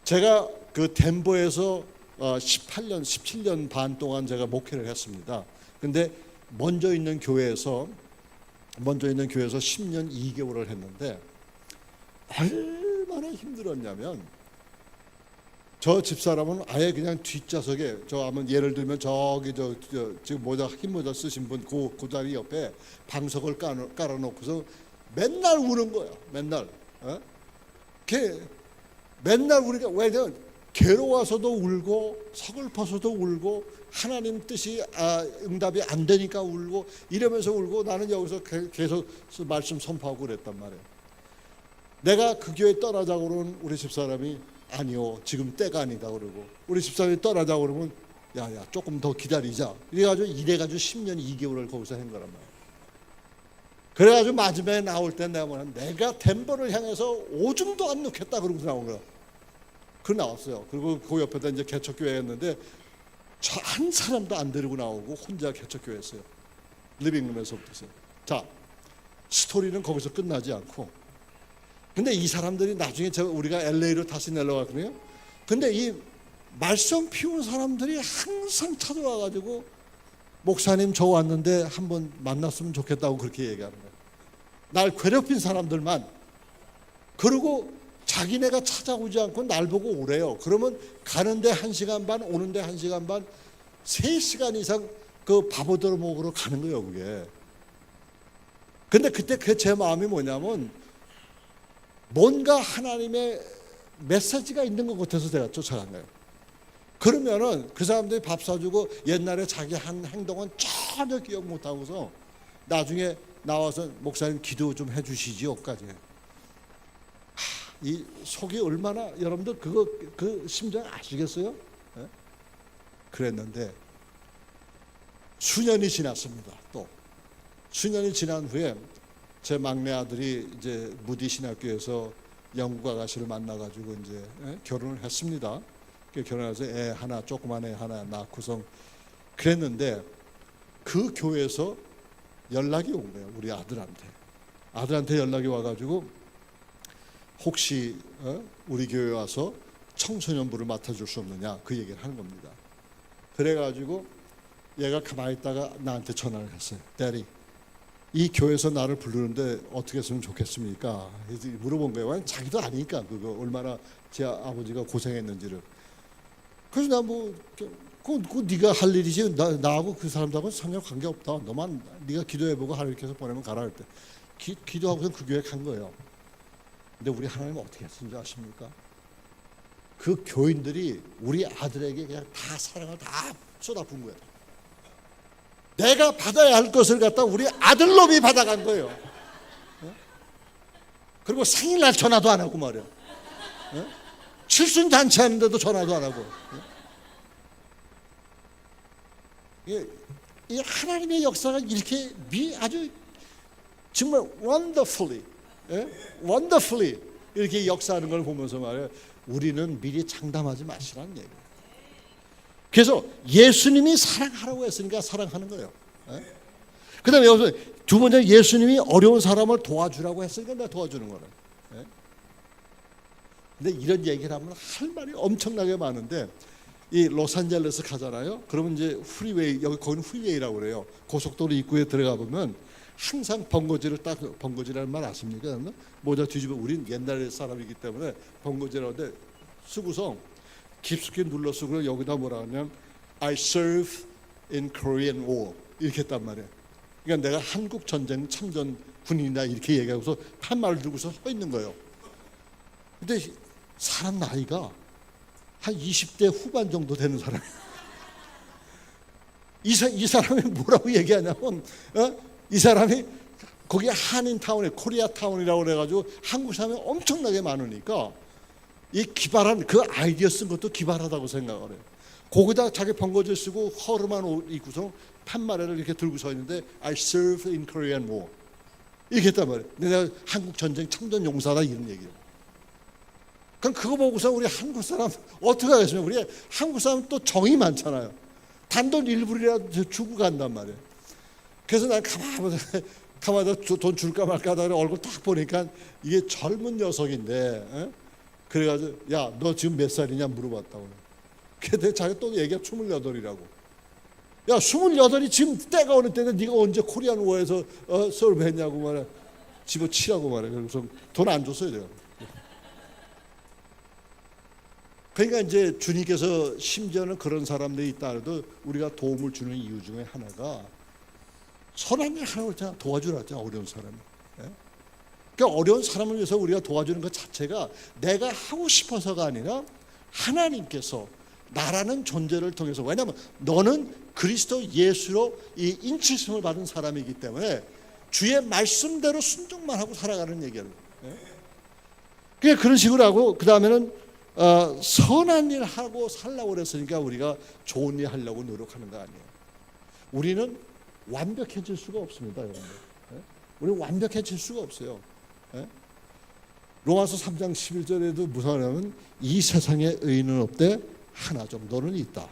제가 그 덴버에서 18년, 17년 반 동안 제가 목회를 했습니다. 근데 먼저 있는 교회에서 10년 2개월을 했는데 얼마나 힘들었냐면, 저 집사람은 아예 그냥 뒷좌석에 아마 예를 들면 저기 지금 흰 모자 쓰신 분 그 자리 옆에 방석을 깔아놓고서 맨날 우는 거야. 맨날 맨날 우리가 왜냐면 괴로워서도 울고 서글퍼서도 울고 하나님 뜻이 응답이 안 되니까 울고 이러면서 울고, 나는 여기서 계속 말씀 선포하고 그랬단 말이에요. 내가 그 교회 떠나자고 그러면 우리 집사람이 아니요 지금 때가 아니다 그러고, 우리 집사람이 떠나자고 그러면 야야 조금 더 기다리자 이래가지고 10년 2개월을 거기서 한 거란 말이에요. 그래가지고 마지막에 나올 때 내가 덴버를 향해서 오줌도 안 넣겠다 그러고 나온 거야. 그 나왔어요. 그리고 그 옆에다 이제 개척교회였는데 저 한 사람도 안 데리고 나오고 혼자 개척교회였어요. 리빙룸에서부터. 자, 스토리는 거기서 끝나지 않고, 근데 이 사람들이 나중에 우리가 LA로 다시 내려갔거든요. 근데 이 말썽 피우는 사람들이 항상 찾아와가지고 목사님 저 왔는데 한번 만났으면 좋겠다고 그렇게 얘기하는 거예요. 날 괴롭힌 사람들만. 그리고 자기네가 찾아오지 않고 날 보고 오래요. 그러면 가는데 1시간 반, 오는데 1시간 반, 3시간 이상 그 바보들 먹으러 가는 거예요, 그게. 근데 그때 제 마음이 뭐냐면, 뭔가 하나님의 메시지가 있는 것 같아서 제가 쫓아간 거예요. 그러면은 그 사람들이 밥 사주고 옛날에 자기 한 행동은 전혀 기억 못하고서 나중에 나와서 목사님 기도 좀 해주시지요까지. 이 속이 얼마나, 여러분들 그 심정 아시겠어요? 네? 그랬는데 수년이 지났습니다. 또 수년이 지난 후에 제 막내 아들이 이제 무디 신학교에서 영국 아가씨를 만나가지고 이제 결혼을 했습니다. 결혼해서 애 하나, 조그만 애 하나 낳고서 그랬는데, 그 교회에서 연락이 온 거예요. 우리 아들한테 연락이 와가지고 혹시 우리 교회 와서 청소년부를 맡아줄 수 없느냐, 그 얘기를 하는 겁니다. 그래가지고 얘가 가만히 있다가 나한테 전화를 했어요. Daddy, 이 교회에서 나를 부르는데 어떻게 했으면 좋겠습니까? 그래서 물어본 거예요. 자기도 아니까 그거 얼마나 제 아버지가 고생했는지를. 그래서 나 뭐 그 네가 할 일이지 나하고 그 사람들하고 전혀 관계 없다. 너만 네가 기도해보고 하나님께서 보내면 가라 할 때 기도하고서 그 교회 간 거예요. 근데 우리 하나님은 어떻게 했는지 아십니까? 그 교인들이 우리 아들에게 그냥 다 사랑을 다 쏟아부은 거예요. 내가 받아야 할 것을 갖다 우리 아들놈이 받아간 거예요. 그리고 생일날 전화도 안 하고 말이야. 칠순잔치 하는데도 전화도 안 하고. 이 하나님의 역사가 이렇게 아주 정말 wonderfully 이렇게 역사하는 걸 보면서 말이에요. 우리는 미리 장담하지 마시라는 얘기예요. 그래서 예수님이 사랑하라고 했으니까 사랑하는 거예요. 그 다음에 여기서 두 번째, 예수님이 어려운 사람을 도와주라고 했으니까 내가 도와주는 거예요. 근데 이런 얘기를 하면 할 말이 엄청나게 많은데, 이 로스앤젤레스 가잖아요. 그러면 이제 프리웨이, 여기 거기는 프리웨이라고 그래요. 고속도로 입구에 들어가 보면 항상 번거지라는 말 아십니까? 모자 뒤집어, 우린 옛날 사람이기 때문에 번거지라고 하는데 쓰고서 깊숙이 눌러 쓰고 여기다 뭐라 하냐면 I serve in Korean War 이렇게 했단 말이에요. 그러니까 내가 한국 전쟁 참전 군인이다 이렇게 얘기하고서 판말을 들고서 서 있는 거예요. 근데 사람 나이가 한 20대 후반 정도 되는 사람이에요. 이 사람이 뭐라고 얘기하냐면 이 사람이 거기 한인타운에 코리아타운이라고 그래가지고 한국 사람이 엄청나게 많으니까 이 기발한 그 아이디어 쓴 것도 기발하다고 생각을 해요. 거기다 자기 번거지 쓰고 허름한 옷 입고서 판마레를 이렇게 들고 서 있는데 I serve in Korean War 이렇게 했단 말이에요. 내가 한국 전쟁 참전 용사다 이런 얘기예요. 그럼 그거 보고서 우리 한국 사람 어떻게 하겠습니까? 우리 한국 사람 또 정이 많잖아요. 단돈 1불이라도 주고 간단 말이에요. 그래서 난 가만히 돈 줄까 말까 하다가 얼굴 딱 보니까 이게 젊은 녀석인데 그래가지고 야 너 지금 몇 살이냐 물어봤다고. 근데 자기가 또 얘기가 28이라고. 야 28이 지금 때가 어느 때인데 네가 언제 코리안 워에서 서브했냐고 말해. 집어치라고 말해. 그래서 돈 안 줬어요 제가. 그러니까 이제 주님께서 심지어는 그런 사람들이 있다 해도 우리가 도움을 주는 이유 중에 하나가 선한 일 하라고 했잖아. 도와주라 했잖아. 어려운 사람이. 그러니까 어려운 사람을 위해서 우리가 도와주는 것 자체가 내가 하고 싶어서가 아니라 하나님께서 나라는 존재를 통해서, 왜냐하면 너는 그리스도 예수로 이 인치심을 받은 사람이기 때문에 주의 말씀대로 순종만 하고 살아가는 얘기예요. 그러니까 그런 식으로 하고 그 다음에는 선한 일 하고 살라고 그랬으니까 우리가 좋은 일 하려고 노력하는 거 아니에요. 우리는 완벽해질 수가 없습니다, 여러분들. 우리는 완벽해질 수가 없어요. 로마서 3장 11절에도 무슨 말이냐면 이 세상에 의인은 없되 하나 정도는 있다.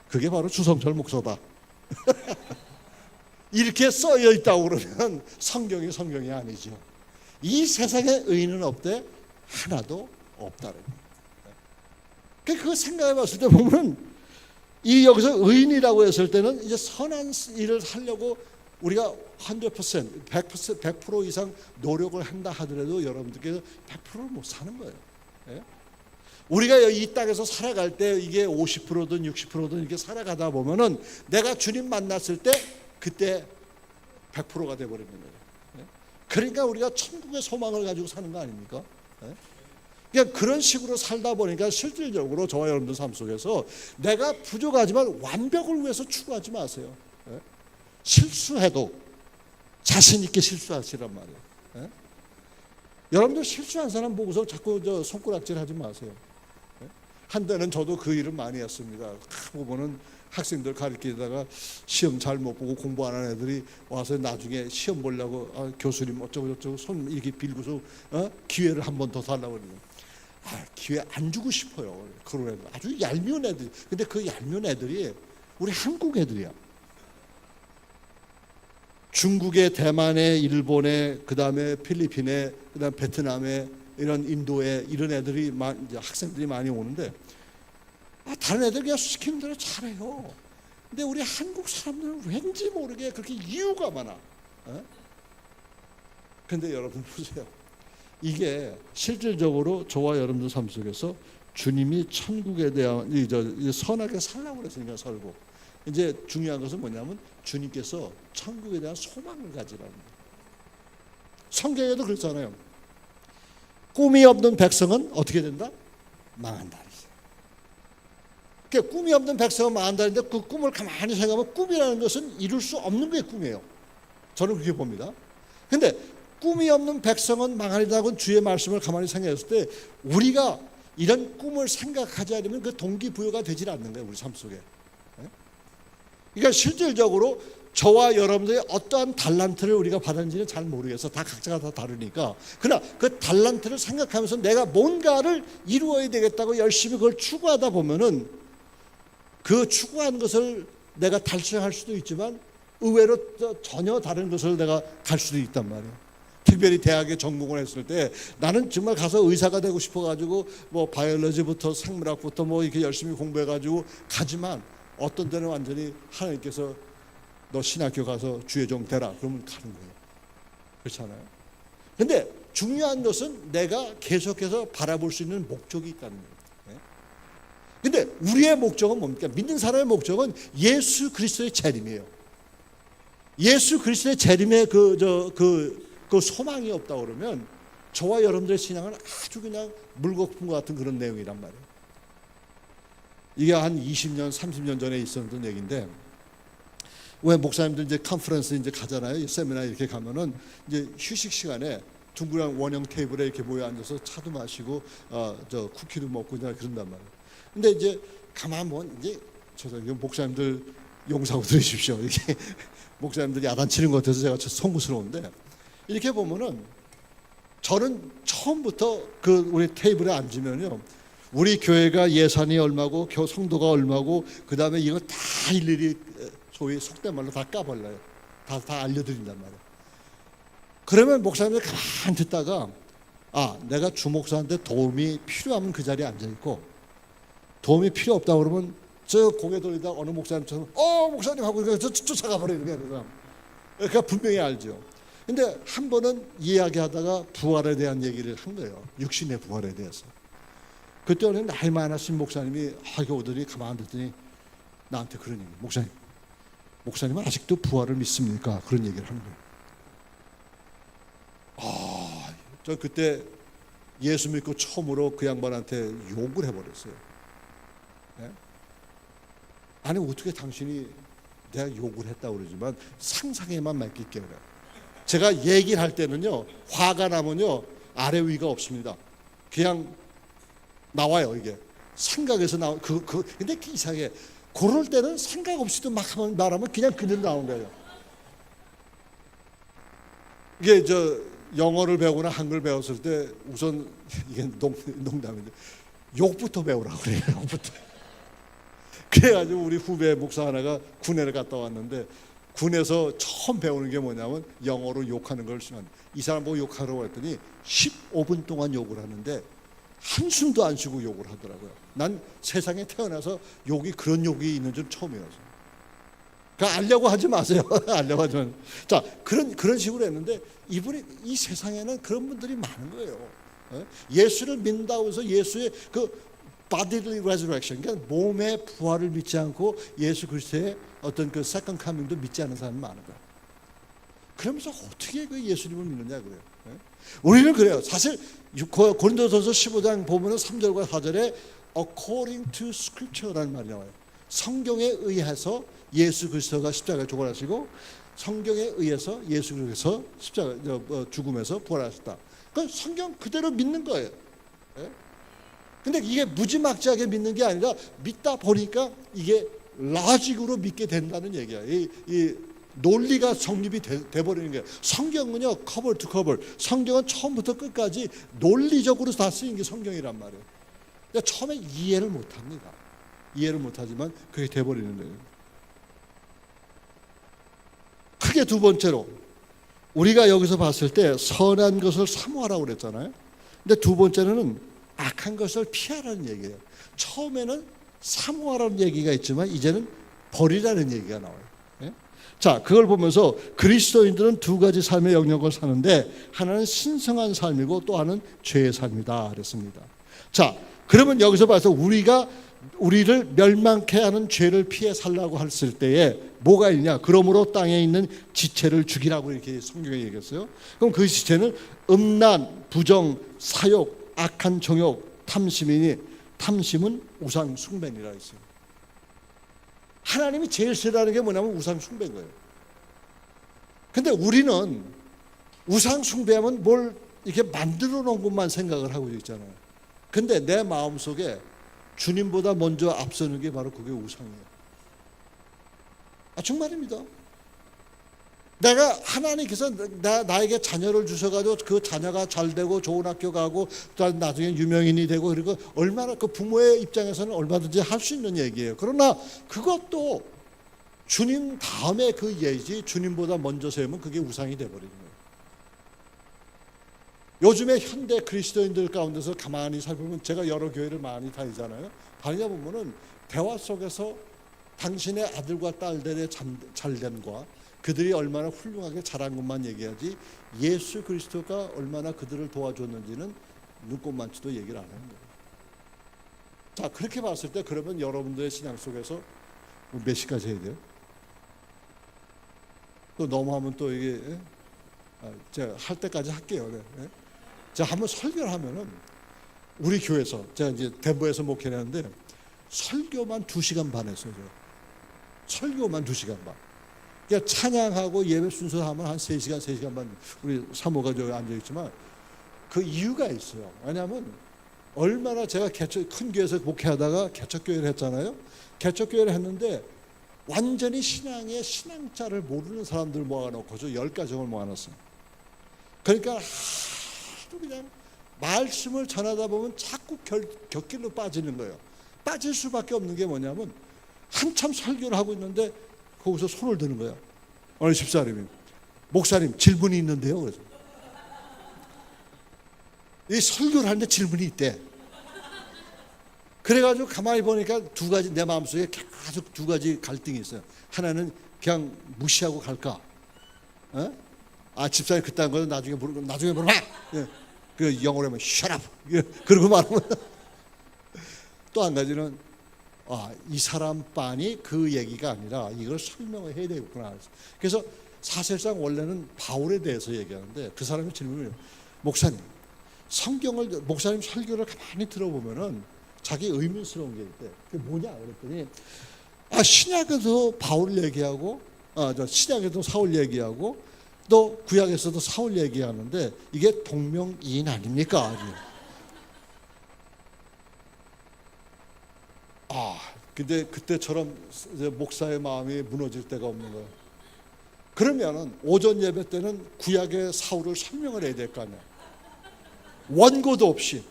그게 바로 주성철 목사다. 이렇게 써여 있다고 그러면 성경이 아니죠. 이 세상에 의인은 없되 하나도 없다는 거예요. 그 생각해 봤을 때 보면 이 여기서 의인이라고 했을 때는 이제 선한 일을 하려고 우리가 100% 이상 노력을 한다 하더라도 여러분들께서 100%를 못 사는 거예요. 우리가 이 땅에서 살아갈 때 이게 50%든 60%든 이렇게 살아가다 보면은 내가 주님 만났을 때 그때 100%가 돼버리는 거예요. 그러니까 우리가 천국의 소망을 가지고 사는 거 아닙니까? 그러니까 그런 식으로 살다 보니까 실질적으로 저와 여러분들 삶 속에서 내가 부족하지만 완벽을 위해서 추구하지 마세요. 실수해도 자신 있게 실수하시란 말이에요. 여러분들 실수한 사람 보고서 자꾸 손가락질하지 마세요. 한때는 저도 그 일을 많이 했습니다. 보면은 학생들 가르치다가 시험 잘 못 보고 공부 안 하는 애들이 와서 나중에 시험 보려고 교수님 어쩌고 저쩌고 손 이렇게 빌고서 기회를 한 번 더 달라고 그러는 거예요. 기회 안 주고 싶어요. 그런 애들 아주 얄미운 애들. 근데 그 얄미운 애들이 우리 한국 애들이야. 중국에, 대만에, 일본에, 그 다음에 필리핀에, 그 다음 베트남에, 이런 인도에 이런 애들이 이제 학생들이 많이 오는데 다른 애들 그냥 시키는 대로 잘해요. 근데 우리 한국 사람들은 왠지 모르게 그렇게 이유가 많아. 그런데 여러분 보세요. 이게 실질적으로 저와 여러분들 삶 속에서 주님이 천국에 대한 선하게 살라고 그랬으니까 살고, 이제 중요한 것은 뭐냐면 주님께서 천국에 대한 소망을 가지라는 거예요. 성경에도 그렇잖아요. 꿈이 없는 백성은 어떻게 된다? 망한다. 그러니까 꿈이 없는 백성은 망한다는데 그 꿈을 가만히 생각하면 꿈이라는 것은 이룰 수 없는 게 꿈이에요. 저는 그렇게 봅니다. 그런데 꿈이 없는 백성은 망하리라고 주의 말씀을 가만히 생각했을 때 우리가 이런 꿈을 생각하지 않으면 그 동기부여가 되질 않는 거예요. 우리 삶 속에. 그러니까 실질적으로 저와 여러분들의 어떠한 달란트를 우리가 받았는지는 잘 모르겠어. 다 각자가 다 다르니까. 그러나 그 달란트를 생각하면서 내가 뭔가를 이루어야 되겠다고 열심히 그걸 추구하다 보면은 그 추구한 것을 내가 달성할 수도 있지만 의외로 전혀 다른 것을 내가 갈 수도 있단 말이에요. 특별히 대학에 전공을 했을 때 나는 정말 가서 의사가 되고 싶어가지고 뭐 바이올로지부터 생물학부터 뭐 이렇게 열심히 공부해가지고 가지만 어떤 때는 완전히 하나님께서 너 신학교 가서 주의 종 되라 그러면 가는 거예요. 그렇잖아요. 근데 중요한 것은 내가 계속해서 바라볼 수 있는 목적이 있다는 거예요. 근데 우리의 목적은 뭡니까? 믿는 사람의 목적은 예수 그리스도의 재림이에요. 예수 그리스도의 재림에 그 소망이 없다 그러면 저와 여러분들의 신앙은 아주 그냥 물거품 같은 그런 내용이란 말이에요. 이게 한 20년, 30년 전에 있었던 얘기인데, 왜 목사님들 이제 컨퍼런스 이제 가잖아요. 세미나 이렇게 가면은 이제 휴식 시간에 둥그런 원형 테이블에 이렇게 모여 앉아서 차도 마시고 저 쿠키도 먹고 그냥 그런단 말이에요. 근데 이제 가만 보면 이제 목사님들 용서하고 들으십시오. 이렇게 목사님들이 야단치는 것 같아서 제가 송구스러운데, 이렇게 보면은 저는 처음부터 그 우리 테이블에 앉으면요, 우리 교회가 예산이 얼마고 성도가 얼마고 그 다음에 이거 다 일일이 소위 속된 말로 다 까발라요. 다 알려드린단 말이에요. 그러면 목사님들 가만 듣다가 내가 주목사한테 도움이 필요하면 그 자리에 앉아있고, 도움이 필요 없다 그러면 저 고개 돌리다 어느 목사님처럼 목사님 하고 쫓아가 버리는 거예요. 그러니까 분명히 알죠. 근데 한 번은 이야기하다가 부활에 대한 얘기를 한 거예요. 육신의 부활에 대해서. 그때는 나이 많으신 목사님이 이렇게 오더니 가만 듣더니 나한테 그런 얘기, 목사님은 아직도 부활을 믿습니까? 그런 얘기를 하는 거예요. 저 그때 예수 믿고 처음으로 그 양반한테 욕을 해버렸어요. 네? 아니 어떻게 당신이 내가 욕을 했다고 그러지만 상상에만 맡길게 그래. 제가 얘기를 할 때는요, 화가 나면요 아래 위가 없습니다. 그냥 나와요. 이게 생각에서 나와. 근데 이상해. 그럴 때는 생각 없이도 막 말하면 그냥 그대로 나온 거예요. 이게 영어를 배우거나 한글 배웠을 때 우선 이게 농담인데 욕부터 배우라고 그래요. 욕부터. 그래가지고 우리 후배 목사 하나가 군에를 갔다 왔는데, 군에서 처음 배우는 게 뭐냐면 영어로 욕하는 걸 쓰면, 이 사람 보고 욕하라고 했더니 15분 동안 욕을 하는데 한숨도 안 쉬고 욕을 하더라고요. 난 세상에 태어나서 그런 욕이 있는 줄 처음이었어요. 그러니까 알려고 하지 마세요. 알려고 하지 마세요. 자, 그런 식으로 했는데 이분이 이 세상에는 그런 분들이 많은 거예요. 예수를 믿는다고 해서 예수의 그 bodily resurrection, 그러니까 몸의 부활을 믿지 않고 예수 그리스도의 어떤 그 second coming도 믿지 않는 사람이 많은 거예요. 그러면서 어떻게 그 예수님을 믿느냐 그래요. 우리는 그래요. 사실 고린도전서 15장 보면은 3절과 4절에 according to scripture라는 말이 나와요. 성경에 의해서 예수 그리스도가 십자가에 죽어나시고 성경에 의해서 예수 그리스도가 십자가 죽음에서 부활하셨다. 그 성경 그대로 믿는 거예요. 근데 이게 무지막지하게 믿는 게 아니라 믿다 보니까 이게 라직으로 믿게 된다는 얘기야. 이 논리가 성립이 돼버리는 거예요. 성경은요, 커버 투 커버. 성경은 처음부터 끝까지 논리적으로 다 쓰인 게 성경이란 말이에요. 그러니까 처음에 이해를 못합니다. 이해를 못하지만 그게 돼버리는 거예요. 크게 두 번째로 우리가 여기서 봤을 때 선한 것을 사모하라고 그랬잖아요. 근데 두 번째는 악한 것을 피하라는 얘기예요. 처음에는 사모하라는 얘기가 있지만 이제는 버리라는 얘기가 나와요. 예? 자, 그걸 보면서 그리스도인들은 두 가지 삶의 영역을 사는데 하나는 신성한 삶이고 또 하나는 죄의 삶이다 그랬습니다. 자, 그러면 여기서 봐서 우리를 멸망케 하는 죄를 피해 살라고 했을 때에 뭐가 있냐? 그러므로 땅에 있는 지체를 죽이라고 이렇게 성경에 얘기했어요. 그럼 그 지체는 음란, 부정, 사욕, 악한 정욕, 탐심이니 탐심은 우상 숭배니라 했어요. 하나님이 제일 싫어하는 게 뭐냐면 우상 숭배인 거예요. 근데 우리는 우상 숭배하면 뭘 이렇게 만들어 놓은 것만 생각을 하고 있잖아요. 근데 내 마음속에 주님보다 먼저 앞서는 게 바로 그게 우상이에요. 정말입니다. 내가 하나님께서 나에게 자녀를 주셔가지고 그 자녀가 잘 되고 좋은 학교 가고 또 나중에 유명인이 되고 그리고 얼마나 그 부모의 입장에서는 얼마든지 할 수 있는 얘기예요. 그러나 그것도 주님 다음에 그 예지 주님보다 먼저 세우면 그게 우상이 돼버리는 거예요. 요즘에 현대 그리스도인들 가운데서 가만히 살펴보면 제가 여러 교회를 많이 다니잖아요. 다니다 보면은 대화 속에서 당신의 아들과 딸들의 잘됨과 그들이 얼마나 훌륭하게 자란 것만 얘기하지 예수 그리스도가 얼마나 그들을 도와줬는지는 눈꼽만치도 얘기를 안 하는 거예요. 자, 그렇게 봤을 때 그러면 여러분들의 신앙 속에서 몇 시까지 해야 돼요? 또 너무하면 또 이게 제가 할 때까지 할게요. 네. 제가 한번 설교를 하면은 우리 교회에서 제가 이제 덴버에서 목회를 하는데 설교만 2시간 반 했어요. 설교만 2시간 반. 그러니까 찬양하고 예배 순서 하면 한 3시간, 3시간 반. 우리 사모가 저기 앉아있지만 그 이유가 있어요. 왜냐하면 얼마나 제가 큰 교회에서 목회하다가 개척교회를 했잖아요. 개척교회를 했는데 완전히 신앙의 신앙자를 모르는 사람들 모아놓고서 10가정을 모아놨어요. 그러니까 하도 그냥 말씀을 전하다 보면 자꾸 곁길로 빠지는 거예요. 빠질 수밖에 없는 게 뭐냐면 한참 설교를 하고 있는데 거기서 손을 드는 거예요. 어느 집사님이 목사님 질문이 있는데요. 그래서 이 설교를 하는데 질문이 있대. 그래가지고 가만히 보니까 두 가지 내 마음속에 계속 두 가지 갈등이 있어요. 하나는 그냥 무시하고 갈까? 집사님 그딴 거는 나중에 물어봐. 예. 그 영어로 하면 shut up. 예. 그러고 말하면 또 한 가지는 이 사람 빤이 그 얘기가 아니라 이걸 설명을 해야 되겠구나. 그래서 사실상 원래는 바울에 대해서 얘기하는데 그 사람이 질문을 목사님 목사님 설교를 가만히 들어보면은 자기 의문스러운 게 있대. 그게 뭐냐 그랬더니 신약에도 바울 얘기하고 신약에도 사울 얘기하고 또 구약에서도 사울 얘기하는데 이게 동명이인 아닙니까? 근데 그때처럼 목사의 마음이 무너질 때가 없는 거예요. 그러면은 오전 예배 때는 구약의 사울을 설명을 해야 될 거 아니야. 원고도 없이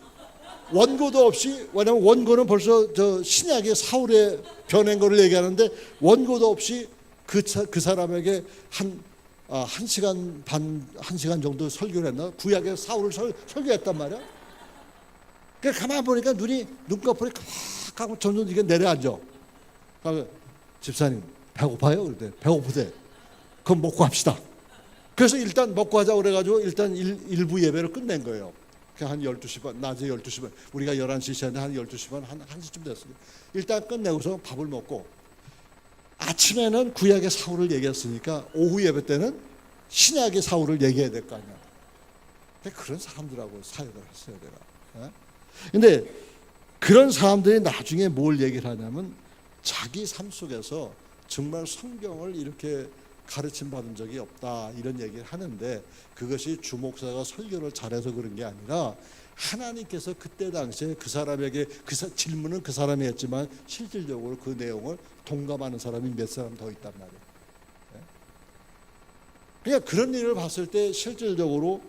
왜냐면 원고는 벌써 신약의 사울의 변한 거를 얘기하는데 원고도 없이 그 사람에게 한 시간 반, 1시간 정도 설교를 했나? 구약의 사울을 설교했단 말이야. 그러니까 가만히 보니까 눈꺼풀이 칵 하고 점점 이게 내려앉아. 집사님 배고파요? 그랬더니 배고프대. 그럼 먹고 합시다. 그래서 일단 먹고 하자 그래가지고 일단 일부 예배를 끝낸 거예요. 한 12시 반, 낮에 12시 반, 우리가 11시 시간에 한 12시 반, 1시쯤 됐어요. 일단 끝내고서 밥을 먹고 아침에는 구약의 사울을 얘기했으니까 오후 예배 때는 신약의 사울을 얘기해야 될 거 아니야. 그런 사람들하고 사역을 했어요, 내가. 근데 그런 사람들이 나중에 뭘 얘기를 하냐면 자기 삶 속에서 정말 성경을 이렇게 가르침 받은 적이 없다 이런 얘기를 하는데 그것이 주목사가 설교를 잘해서 그런 게 아니라 하나님께서 그때 당시에 그 사람에게 질문은 그 사람이 했지만 실질적으로 그 내용을 동감하는 사람이 몇 사람 더 있단 말이에요. 그러니까 그런 일을 봤을 때 실질적으로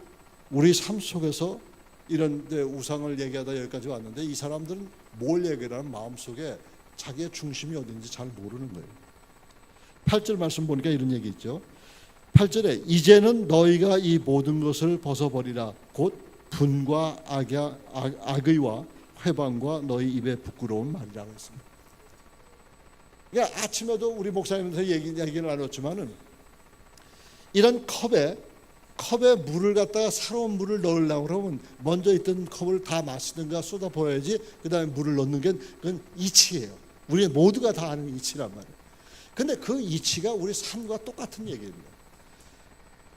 우리 삶 속에서 이런 우상을 얘기하다 여기까지 왔는데 이 사람들은 뭘 얘기를 하는 마음속에 자기의 중심이 어딘지 잘 모르는 거예요. 8절 말씀 보니까 이런 얘기 있죠. 8절에 이제는 너희가 이 모든 것을 벗어버리라. 곧 분과 악의와 회방과 너희 입에 부끄러운 말이라고 했습니다. 그러니까 아침에도 우리 목사님한테 얘기를 나눴지만은 이런 컵에 물을 갖다가 새로운 물을 넣으려고 그러면 먼저 있던 컵을 다 마시든가 쏟아 부어야지 그 다음에 물을 넣는 게 그건 이치예요. 우리 모두가 다 아는 이치란 말이에요. 근데 그 이치가 우리 삶과 똑같은 얘기입니다.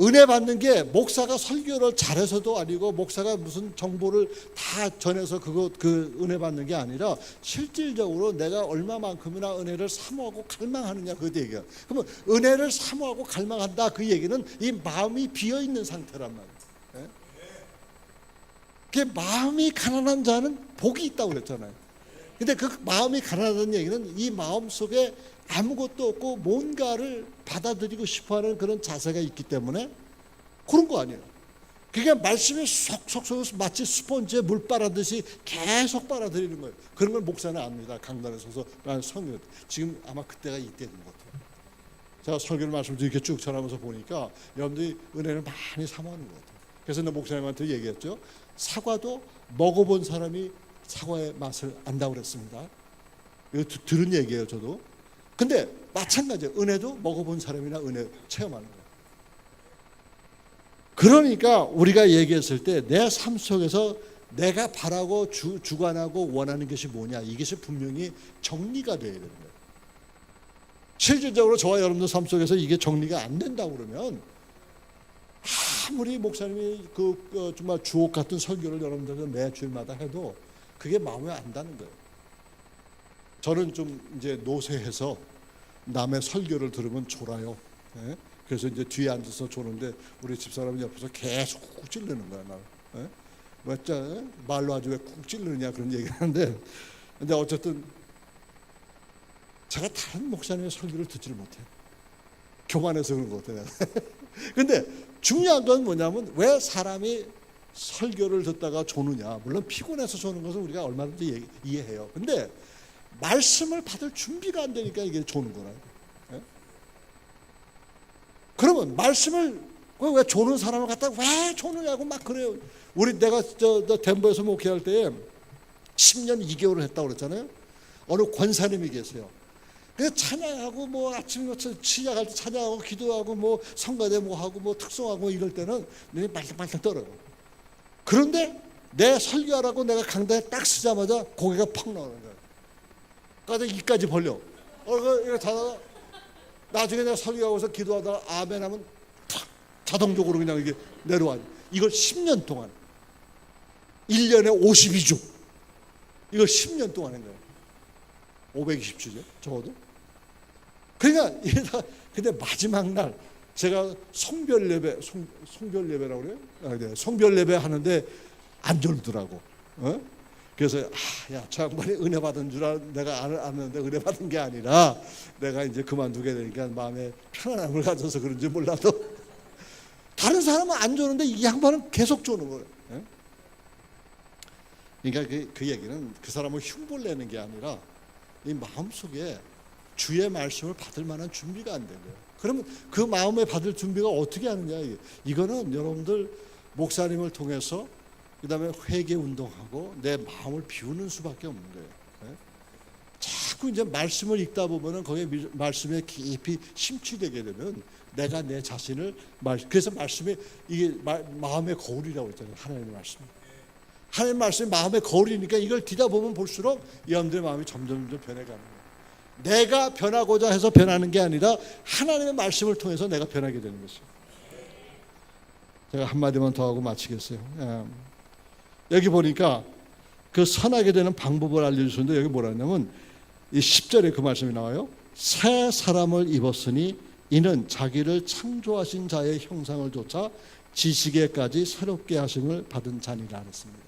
은혜 받는 게 목사가 설교를 잘해서도 아니고 목사가 무슨 정보를 다 전해서 그 은혜 받는 게 아니라 실질적으로 내가 얼마만큼이나 은혜를 사모하고 갈망하느냐 그 얘기야. 그러면 은혜를 사모하고 갈망한다 그 얘기는 이 마음이 비어 있는 상태란 말이에요. 그 마음이 가난한 자는 복이 있다고 그랬잖아요. 근데 그 마음이 가난하다는 얘기는 이 마음 속에 아무것도 없고 뭔가를 받아들이고 싶어하는 그런 자세가 있기 때문에 그런 거 아니에요. 그게 말씀이 속속속 마치 스펀지에 물 빨아듯이 계속 빨아들이는 거예요. 그런 걸 목사는 압니다. 강단에 서서 설교 지금 아마 그때가 이때인 것 같아요. 제가 설교를 말씀을 이렇게 쭉 전하면서 보니까 여러분들이 은혜를 많이 사모하는 것 같아요. 그래서 내 목사님한테 얘기했죠. 사과도 먹어본 사람이 사과의 맛을 안다고 그랬습니다. 이거 들은 얘기예요, 저도. 근데 마찬가지예요. 은혜도 먹어본 사람이나 은혜 체험하는 거예요. 그러니까 우리가 얘기했을 때 내 삶 속에서 내가 바라고 주관하고 원하는 것이 뭐냐 이것이 분명히 정리가 돼야 되는 거예요. 실질적으로 저와 여러분들 삶 속에서 이게 정리가 안 된다고 그러면 아무리 목사님이 정말 주옥 같은 설교를 여러분들 매 주일마다 해도 그게 마음에 안 닿는 거예요. 저는 좀 이제 노쇠해서 남의 설교를 들으면 졸아요. 예? 그래서 이제 뒤에 앉아서 조는데 우리 집사람이 옆에서 계속 쿡 찌르는 거야. 나. 맞죠? 말로 아주 왜 쿡 찌르느냐 그런 얘기를 하는데 근데 어쨌든 제가 다른 목사님의 설교를 듣지를 못해요. 교만해서 그런 것 같아요. 근데 중요한 건 뭐냐면 왜 사람이 설교를 듣다가 조느냐. 물론 피곤해서 조는 것은 우리가 얼마든지 이해해요. 근데 말씀을 받을 준비가 안 되니까 이게 조는 거라요. 예? 그러면 말씀을 왜 조는 사람을 갖다가 왜 조느냐고 막 그래요. 내가 덴버에서 목회할 때 10년 2개월을 했다고 그랬잖아요. 어느 권사님이 계세요. 그래서 찬양하고 뭐 아침부터 시작할 때 찬양하고 기도하고 뭐 성가대 뭐 하고 뭐 특송하고 뭐 이럴 때는 눈이 말랑말랑 떨어요. 그런데 내 설교하라고 내가 강단에 딱 쓰자마자 고개가 팍 나오는 거예요. 그래서 이까지 벌려. 이렇게 자다가 나중에 내가 설교하고서 기도하다가 아멘 하면 탁 자동적으로 그냥 이게 내려와. 이걸 10년 동안 1년에 52주 이걸 10년 동안 한 거예요. 520주죠 적어도. 그러니까 근데 마지막 날 제가 성별 예배라고 그래요? 네. 성별 예배 하는데 안 졸더라고. 그래서 야, 저 양반이 은혜 받은 줄 내가 아는데 은혜 받은 게 아니라 내가 이제 그만두게 되니까 마음에 편안함을 가져서 그런지 몰라도 다른 사람은 안 조는데 이 양반은 계속 조는 거예요. 그러니까 그 얘기는 그 사람을 흉보를 내는 게 아니라 이 마음속에 주의 말씀을 받을 만한 준비가 안 된 거예요. 그러면 그 마음에 받을 준비가 어떻게 하느냐. 이거는 여러분들 목사님을 통해서 그 다음에 회개 운동하고 내 마음을 비우는 수밖에 없는 거예요. 자꾸 이제 말씀을 읽다 보면은 거기에 말씀에 깊이 심취되게 되면 내가 내 자신을 그래서 말씀이 이게 마음의 거울이라고 했잖아요. 하나님의 말씀. 하나님의 말씀이 마음의 거울이니까 이걸 뒤다 보면 볼수록 여러분들의 마음이 점점 변해가는 거예요. 내가 변하고자 해서 변하는 게 아니라 하나님의 말씀을 통해서 내가 변하게 되는 것이에요. 제가 한마디만 더 하고 마치겠어요. 여기 보니까 그 선하게 되는 방법을 알려주셨는데 여기 뭐라 했냐면 이 10절에 그 말씀이 나와요. 새 사람을 입었으니 이는 자기를 창조하신 자의 형상을 좇아 지식에까지 새롭게 하심을 받은 자니라 했습니다.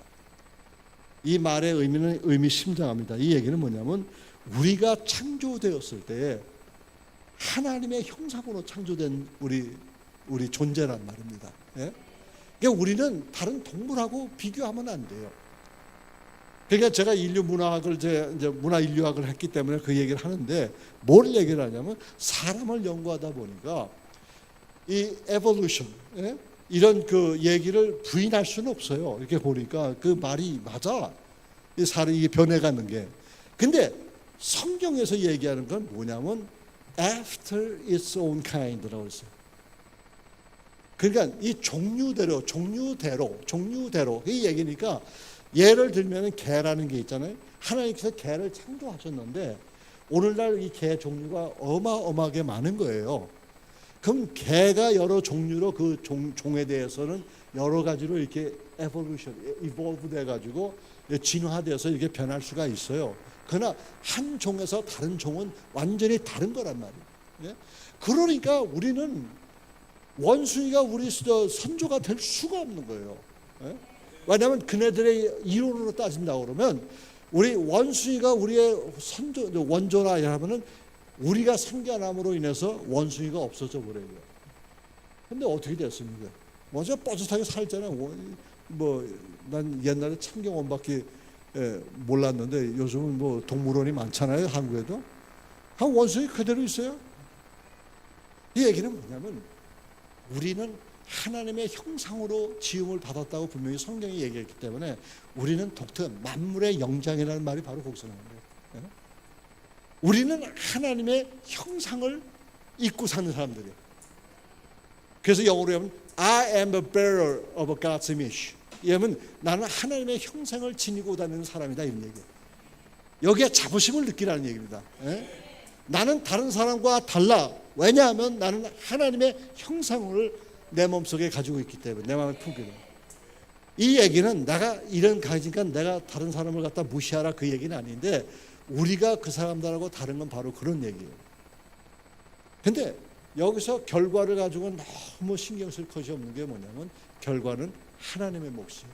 이 말의 의미는 의미심장합니다. 이 얘기는 뭐냐면 우리가 창조되었을 때 하나님의 형상으로 창조된 우리 존재란 말입니다. 예? 그러니까 우리는 다른 동물하고 비교하면 안 돼요. 그러니까 제가 인류 문화학을 이제 문화 인류학을 했기 때문에 그 얘기를 하는데 뭘 얘기를 하냐면 사람을 연구하다 보니까 이 evolution 이런 그 얘기를 부인할 수는 없어요. 이렇게 보니까 그 말이 맞아. 이 사람이 변해가는 게. 근데 성경에서 얘기하는 건 뭐냐면 after its own kind라고 했어요. 그러니까 이 종류대로 이 얘기니까, 예를 들면 개라는 게 있잖아요. 하나님께서 개를 창조하셨는데 오늘날 이 개 종류가 어마어마하게 많은 거예요. 그럼 개가 여러 종류로 그 종에 대해서는 여러 가지로 이렇게 evolve 돼가지고 진화돼서 이렇게 변할 수가 있어요. 그러나 한 종에서 다른 종은 완전히 다른 거란 말이에요. 그러니까 우리는 원숭이가 우리 선조가 될 수가 없는 거예요. 왜냐하면 그네들의 이론으로 따진다고 그러면 우리 원숭이가 우리의 원조라 하면은 우리가 생겨남으로 인해서 원숭이가 없어져 버려요. 근데 어떻게 됐습니까? 먼저 뻐듯하게 살잖아요. 난 옛날에 참경원밖에 몰랐는데 요즘은 뭐 동물원이 많잖아요. 한국에도. 한 원숭이 그대로 있어요. 이 얘기는 뭐냐면 우리는 하나님의 형상으로 지음을 받았다고 분명히 성경이 얘기했기 때문에 우리는 독특한 만물의 영장이라는 말이 바로 거기서 나오는 거예요. 우리는 하나님의 형상을 입고 사는 사람들이에요. 그래서 영어로 하면 I am a bearer of God's image. 이러면 나는 하나님의 형상을 지니고 다니는 사람이다, 이런 얘기예요. 여기에 자부심을 느끼라는 얘기입니다. 나는 다른 사람과 달라. 왜냐하면 나는 하나님의 형상을 내 몸속에 가지고 있기 때문에, 내 마음에 품게 돼요. 이 얘기는 내가 이런 가지니까 내가 다른 사람을 갖다 무시하라, 그 얘기는 아닌데, 우리가 그 사람들하고 다른 건 바로 그런 얘기예요. 근데 여기서 결과를 가지고 너무 신경 쓸 것이 없는 게 뭐냐면 결과는 하나님의 몫이에요.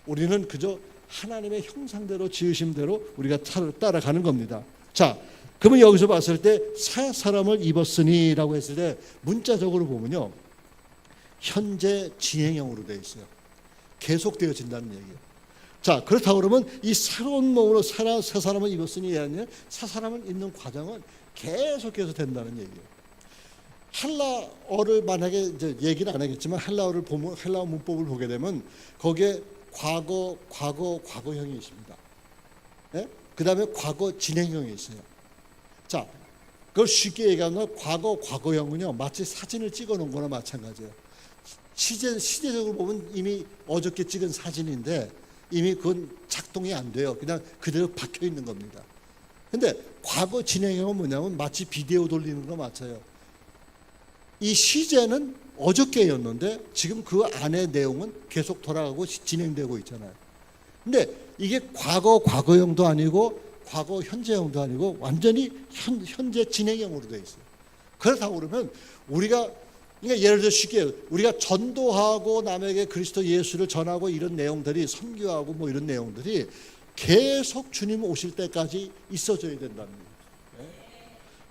우리는 그저 하나님의 형상대로 지으심대로 우리가 따라가는 겁니다. 자, 그러면 여기서 봤을 때 새 사람을 입었으니라고 했을 때 문자적으로 보면요, 현재 진행형으로 되어 있어요. 계속되어진다는 얘기예요. 자, 그렇다고 그러면 이 새로운 몸으로 새 사람을 입었으니 아니라 새 사람을 입는 과정은 계속해서 된다는 얘기예요. 헬라어를 만약에 이제 얘기는 안 하겠지만 헬라어를 보면, 헬라어 문법을 보게 되면 거기에 과거형이 있습니다. 그 다음에 과거 진행형이 있어요. 자, 그걸 쉽게 얘기하면 과거형은요, 마치 사진을 찍어 놓은 거나 마찬가지예요. 시제적으로 보면 이미 어저께 찍은 사진인데 이미 그건 작동이 안 돼요. 그냥 그대로 박혀 있는 겁니다. 근데 과거 진행형은 뭐냐면 마치 비디오 돌리는 거나 마찬가지예요. 이 시제는 어저께였는데 지금 그 안의 내용은 계속 돌아가고 진행되고 있잖아요. 근데 이게 과거형도 아니고 과거 현재형도 아니고 완전히 현재 진행형으로 되어 있어요. 그렇다고 그러면 우리가, 그러니까 예를 들어 쉽게 우리가 전도하고 남에게 그리스도 예수를 전하고 이런 내용들이, 선교하고 뭐 이런 내용들이 계속 주님 오실 때까지 있어져야 된다는 거예요.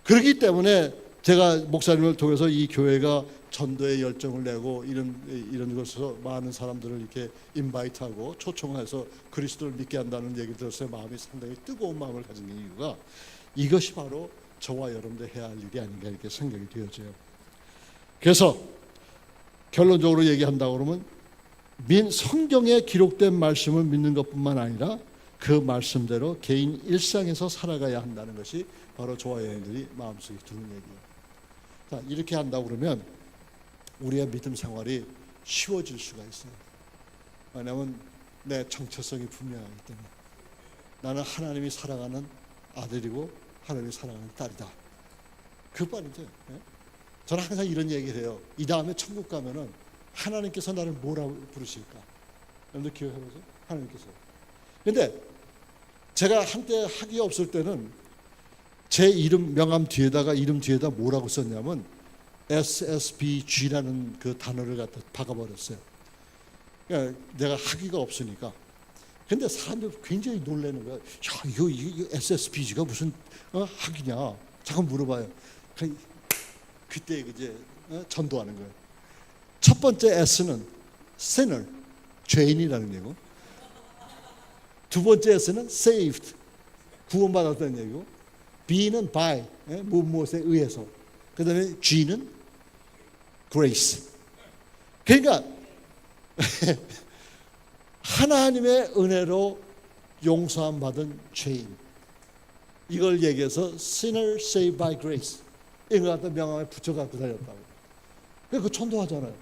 그렇기 때문에 제가 목사님을 통해서 이 교회가 전도의 열정을 내고 이런 것에서 많은 사람들을 이렇게 인바이트하고 초청해서 그리스도를 믿게 한다는 얘기를 들어서 마음이 상당히 뜨거운 마음을 가진 이유가 이것이 바로 저와 여러분들 해야 할 일이 아닌가 이렇게 생각이 되어져요. 그래서 결론적으로 얘기한다고 그러면 성경에 기록된 말씀을 믿는 것뿐만 아니라 그 말씀대로 개인 일상에서 살아가야 한다는 것이 바로 저와 여러분들이 마음속에 두는 얘기예요. 자, 이렇게 한다고 그러면 우리의 믿음 생활이 쉬워질 수가 있어요. 왜냐하면 내 정체성이 분명하기 때문에 나는 하나님이 사랑하는 아들이고 하나님이 사랑하는 딸이다. 그뿐이죠. 저는 항상 이런 얘기를 해요. 이 다음에 천국 가면은 하나님께서 나를 뭐라고 부르실까? 여러분들 기억해보세요. 하나님께서. 근데 제가 한때 학이 없을 때는 제 이름 명함 뒤에다가 뭐라고 썼냐면 SSBG라는 그 단어를 갖다 박아버렸어요. 그러니까 내가 학위가 없으니까. 근데 사람들이 굉장히 놀라는 거야. 야, 이거 SSBG가 무슨 학위냐? 잠깐 물어봐요. 그때 이제 전도하는 거예요. 첫 번째 S는 sinner, 죄인이라는 얘기고, 두 번째 S는 saved, 구원받았다는 얘기고, B는 by, 무엇에 의해서, 그 다음에 G는 grace. 그러니까 하나님의 은혜로 용서함 받은 죄인, 이걸 얘기해서 sinner saved by grace 이걸 갖다 명함에 붙여갖고 다녔다고. 그 천도하잖아요.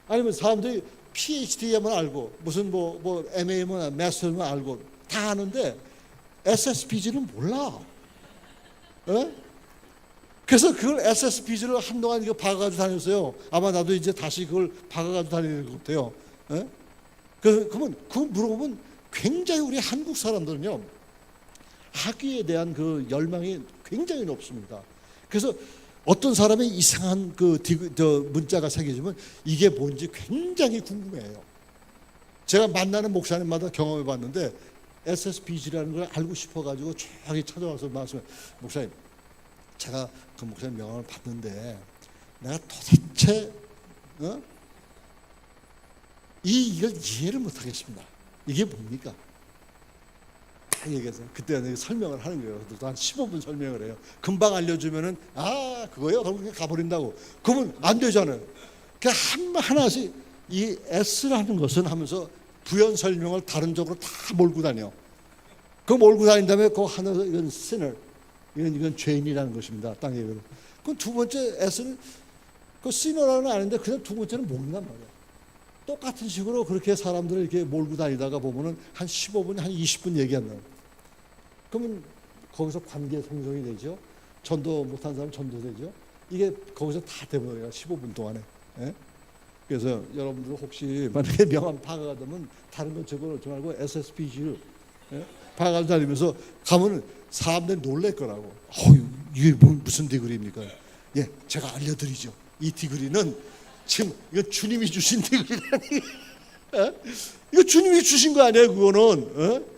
아니면 사람들이 PhD만 알고 무슨 뭐 MA만 마스터만 알고 다 아는데 SSBG는 몰라. 에? 그래서 그걸 SSBG를 한동안 이거 박아가지고 다녔어요. 아마 나도 이제 다시 그걸 박아가지고 다니는 것 같아요. 에? 그러면 그거 물어보면 굉장히 우리 한국 사람들은요 학위에 대한 그 열망이 굉장히 높습니다. 그래서 어떤 사람의 이상한 문자가 새겨지면 이게 뭔지 굉장히 궁금해해요. 제가 만나는 목사님마다 경험해 봤는데 SSBG라는 걸 알고 싶어가지고 저기 찾아와서 말씀해, 목사님, 제가 그 목사님 명함을 받는데 내가 도대체 이걸 이해를 못하겠습니다. 이게 뭡니까? 얘기해서 그때 설명을 하는 거예요. 한 15분 설명을 해요. 금방 알려주면은 그거요? 그럼 그냥 가버린다고. 그러면 안 되잖아요. 그냥 하나씩 이 S라는 것은 하면서 부연 설명을 다른 쪽으로 다 몰고 다녀. 그 몰고 다닌 다음에 그 하나 이건 sinner, 이건 죄인이라는 것입니다. 땅에. 그럼 두 번째 S는 그 sinner라는 아는데 그냥 두 번째는 모른단 말이야. 똑같은 식으로 그렇게 사람들을 이렇게 몰고 다니다가 보면은 한 15분, 한 20분 얘기한다. 그러면 거기서 관계 성성이 되죠. 전도 못한 사람 전도되죠. 이게 거기서 다 되버려요. 15분 동안에. 예? 그래서 여러분들 혹시 만약에 명함 파가가 되면 다른 거 적어놓지 말고 SSBG를 파가 다니면서 가면은 사람들이 놀랄 거라고. 이게 무슨 디그리입니까? 예, 제가 알려드리죠. 이 디그리는 지금 이거 주님이 주신 디그리라니. 이거 주님이 주신 거 아니에요? 그거는.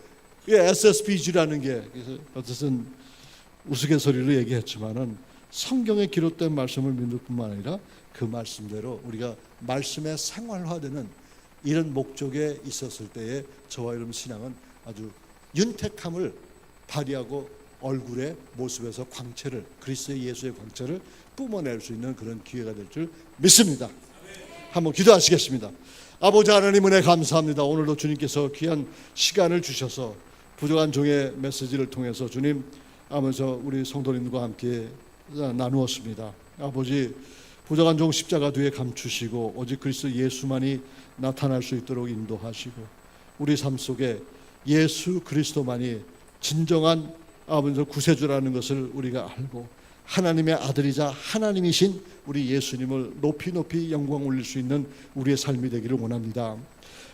이게 SSBG라는 게. 그래서 어쨌든 우스갯소리로 얘기했지만은 성경에 기록된 말씀을 믿을 뿐만 아니라 그 말씀대로 우리가 말씀에 생활화되는 이런 목적에 있었을 때에 저와 여러분 신앙은 아주 윤택함을 발휘하고 얼굴의 모습에서 광채를, 그리스도의 예수의 광채를 뿜어낼 수 있는 그런 기회가 될 줄 믿습니다. 한번 기도하시겠습니다. 아버지 하나님 은혜 감사합니다. 오늘도 주님께서 귀한 시간을 주셔서 부족한 종의 메시지를 통해서 주님 하면서 우리 성도님과 함께 나누었습니다. 아버지, 부족한 종 십자가 뒤에 감추시고 오직 그리스도 예수만이 나타날 수 있도록 인도하시고 우리 삶 속에 예수 그리스도만이 진정한 아버지 구세주라는 것을 우리가 알고 하나님의 아들이자 하나님이신 우리 예수님을 높이 높이 영광 올릴 수 있는 우리의 삶이 되기를 원합니다.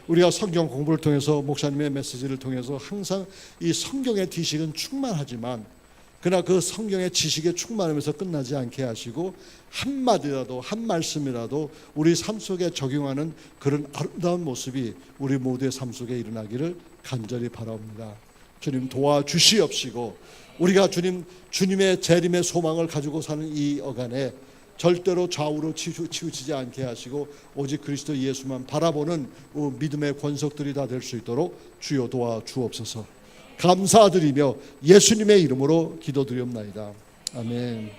우리가 성경 공부를 통해서 목사님의 메시지를 통해서 항상 이 성경의 지식은 충만하지만 그러나 그 성경의 지식에 충만하면서 끝나지 않게 하시고 한마디라도 한 말씀이라도 우리 삶 속에 적용하는 그런 아름다운 모습이 우리 모두의 삶 속에 일어나기를 간절히 바라옵니다. 주님 도와주시옵시고 우리가 주님의 재림의 소망을 가지고 사는 이 어간에 절대로 좌우로 치우치지 않게 하시고 오직 그리스도 예수만 바라보는 믿음의 권속들이 다 될 수 있도록 주여 도와주옵소서. 감사드리며 예수님의 이름으로 기도드리옵나이다. 아멘.